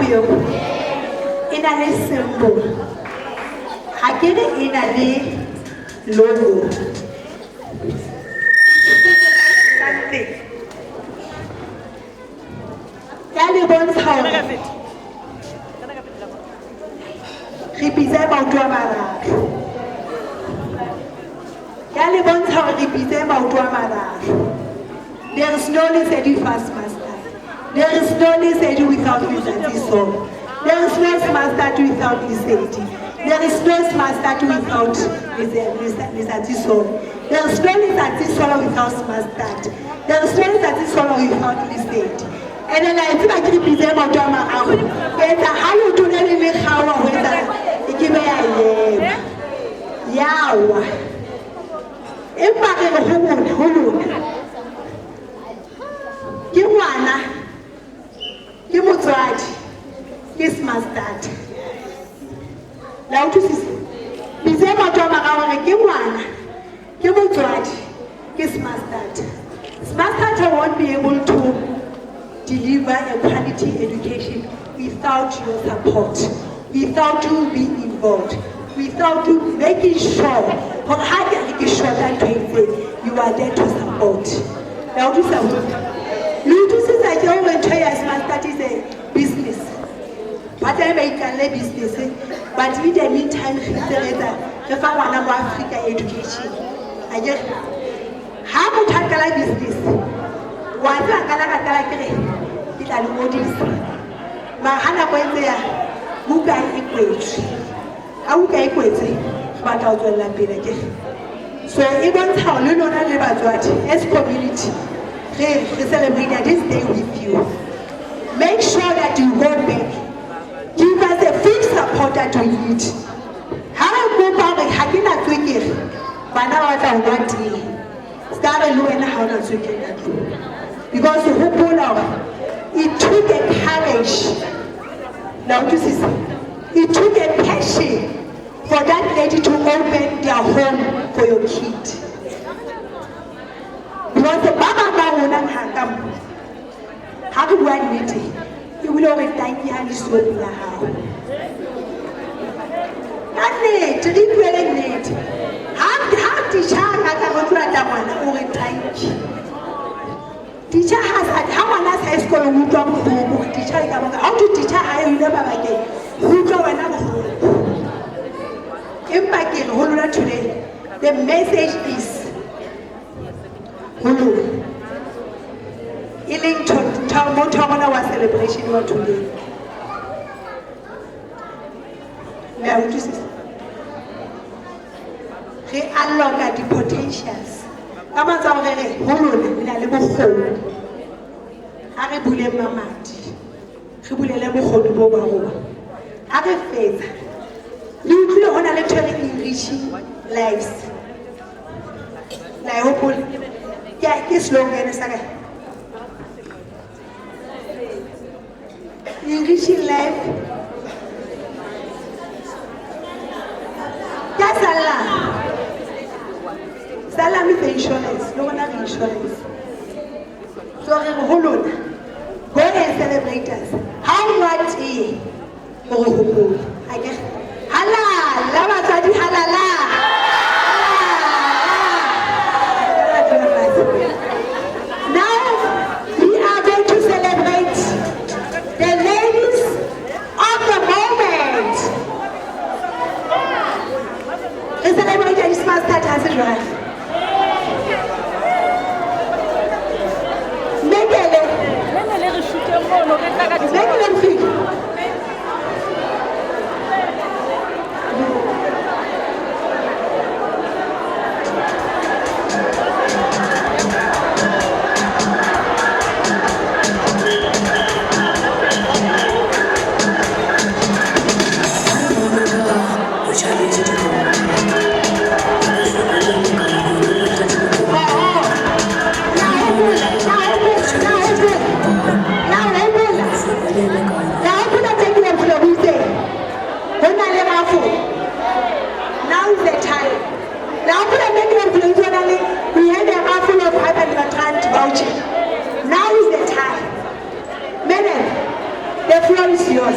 eo e na le symbol ga ke re e na le logo ya le bontsha hore re bitse maoto a mararo ya le bontsha hore re bitse maoto a mararo. There is no Lesedi fast master. There is no Lesedi without Lesedi soul. There is no SmartStart without Lesedi. There is no SmartStart without Lesedi soul. There is no Lesedi soul without SmartStart. There is no Lesedi soul without Lesedi. And then I think I keep busy about my house. It's a how to let me how with that. Give me a yawa. If I can hold ke ngwana ke motswadi ke SmartStart la utlwisisa bitse batho ba ga gore ke ngwana ke motswadi ke SmartStart. SmartStart won't be able to deliver a quality education without your support, without you being involved, without you making sure that you are there to support. La utlwisisa Lutusis I don't want to SmartStart is a business. But I make a business. But in the meantime, if I want to Africa education, I just have to tackle a business. What I can it are models. Mahana Wendea, Muga equate. I will equate, but I'll do a lapid. So even how you know that as community. We celebrate this day with you. Make sure that you go back. Give us the full support that we need. How go back and hang out with you? But now I want to start a learn how to do that. Because the whole pull out, it took a courage. Now this is it took a passion for that lady to open their home for your kid. Because the Baba Baron Hakam, how do I meet it? You will always thank you and you so in the house. Not late, to leave very late. How the child has a good one over time. Teacher has had how one has high school who come home. Teacher, how to teacher I will never again. Who go another home? Impact in Holland today. The message is Hulu. Iling Tamona was celebration today. Now, this is they unlock the potentials. Come on, Hulu, in a little hole. Harry Bullet Mamati. He will let me hold over. Harry Faith. You will on a literary enriching lives. Like, hopefully. Yeah, this long and second. Enriching life. Yes, Allah. Salam is insurance. No one has insurance. So, hold on. Go and celebrate us. How much is I guess. Halal. Lama tadi halala. SmartStart has it right. Make it floor is yours.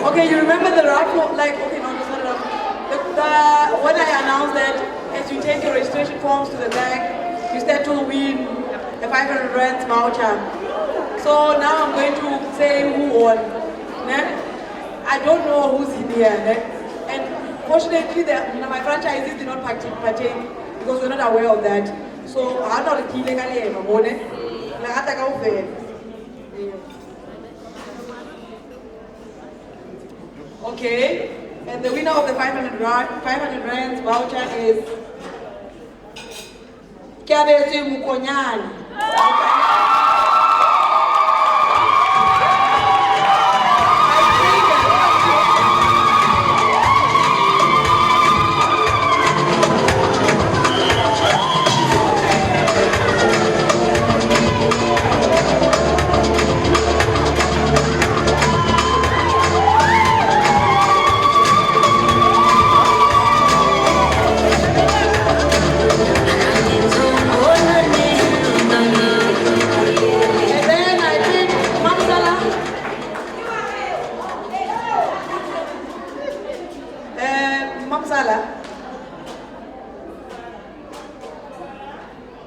Okay, you remember the raffle? Like, okay, no, that's not a raffle. When I announced that as you take your registration forms to the back, you stand to win a 500 rand voucher. So now I'm going to say who won. Ne? I don't know who's in here. Ne? And fortunately, my franchisees did not partake because we're not aware of that. So I'm not a key Okay, and the winner of the 500 rands voucher is Kiabezi Mukonyani.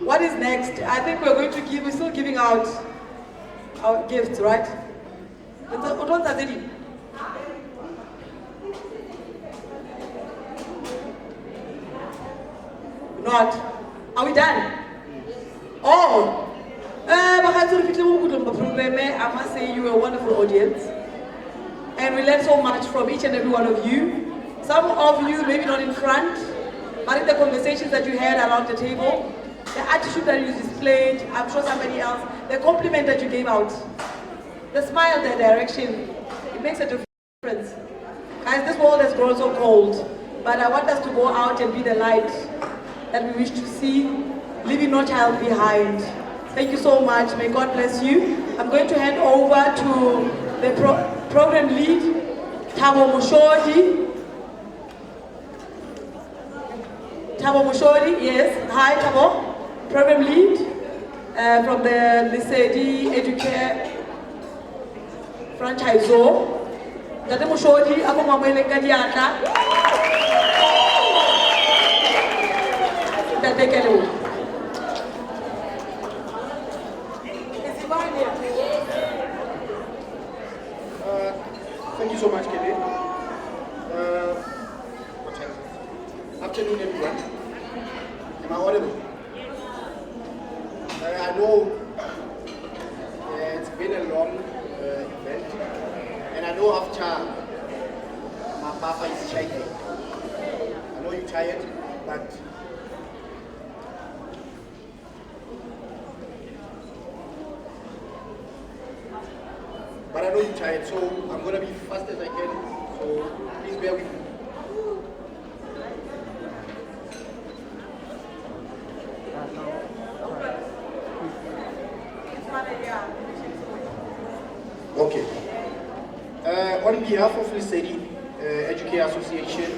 What is next? I think we're still giving out our gifts, right? Not. Are we done? Oh! I must say you were a wonderful audience. And we learned so much from each and every one of you. Some of you maybe not in front, but in the conversations that you had around the table, the attitude that you displayed, I'm sure somebody else, the compliment that you gave out, the smile, the direction, it makes a difference. Guys, this world has grown so cold, but I want us to go out and be the light that we wish to see, leaving no child behind. Thank you so much. May God bless you. I'm going to hand over to the program lead, Thabo Mushodi. Thabo Mushodi, yes. Hi, Thabo. Program lead from the Lesedi Educare franchisor. Tate Mushodi, ako mamwele kadiata. Tate Kelu. Thank you so much, Kelly. Afternoon, everyone. Am I audible? I know it's been a long event, and I know after my papa is shaking. I know you're tired, but I know you're tired, so I'm going to be fast as I can, so please bear with me. Okay. On behalf of Lesedi Educare Association,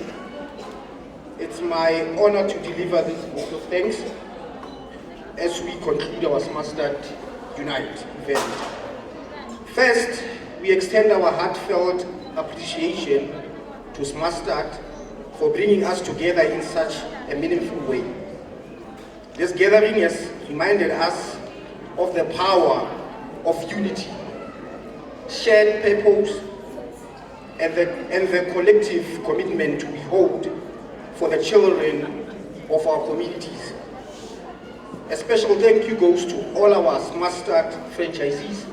it's my honor to deliver this vote of thanks as we conclude our SmartStart Unite event. First, we extend our heartfelt appreciation to SmartStart for bringing us together in such a meaningful way. This gathering has reminded us of the power of unity, shared purpose, and the collective commitment we hold for the children of our communities. A special thank you goes to all our SmartStart franchisees,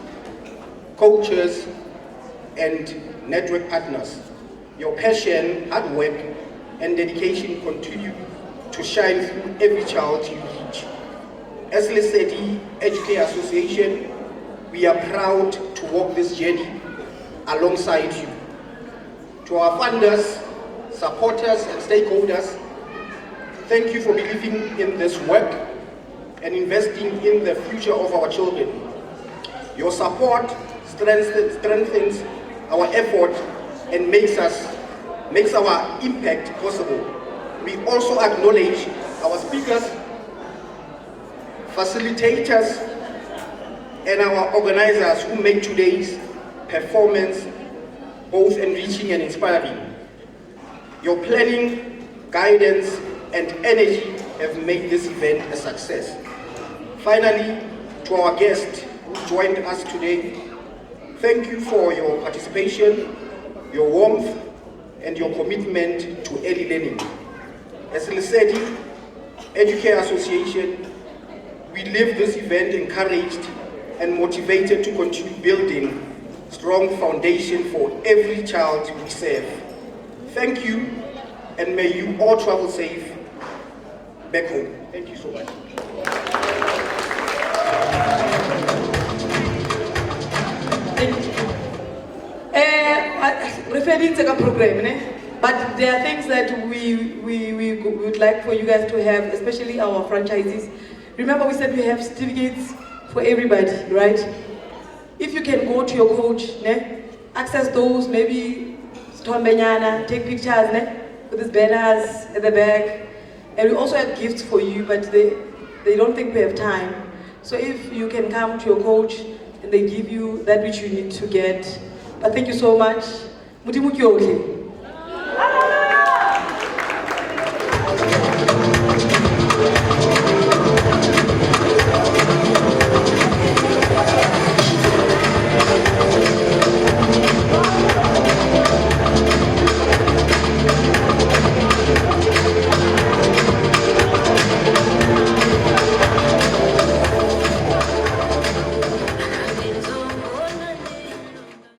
coaches, and network partners. Your passion, hard work, and dedication continue to shine through every child you reach. As Lesedi Educare Association, we are proud to walk this journey alongside you. To our funders, supporters, and stakeholders, thank you for believing in this work and investing in the future of our children. Your support strengthens our effort and makes our impact possible. We also acknowledge our speakers, facilitators, and our organizers who make today's performance both enriching and inspiring. Your planning, guidance, and energy have made this event a success. Finally, to our guests who joined us today, thank you for your participation, your warmth, and your commitment to early learning. As Lesedi Educare Association, we leave this event encouraged and motivated to continue building strong foundation for every child we serve. Thank you, and may you all travel safe back home. Thank you so much. Referring to the program, but there are things that we would like for you guys to have, especially our franchisees. Remember, we said we have certificates for everybody, right? If you can go to your coach, access those, maybe take pictures with these banners at the back. And we also have gifts for you, but they don't think we have time. So if you can come to your coach and they give you that which you need to get. But thank you so much. Muti mukyoke.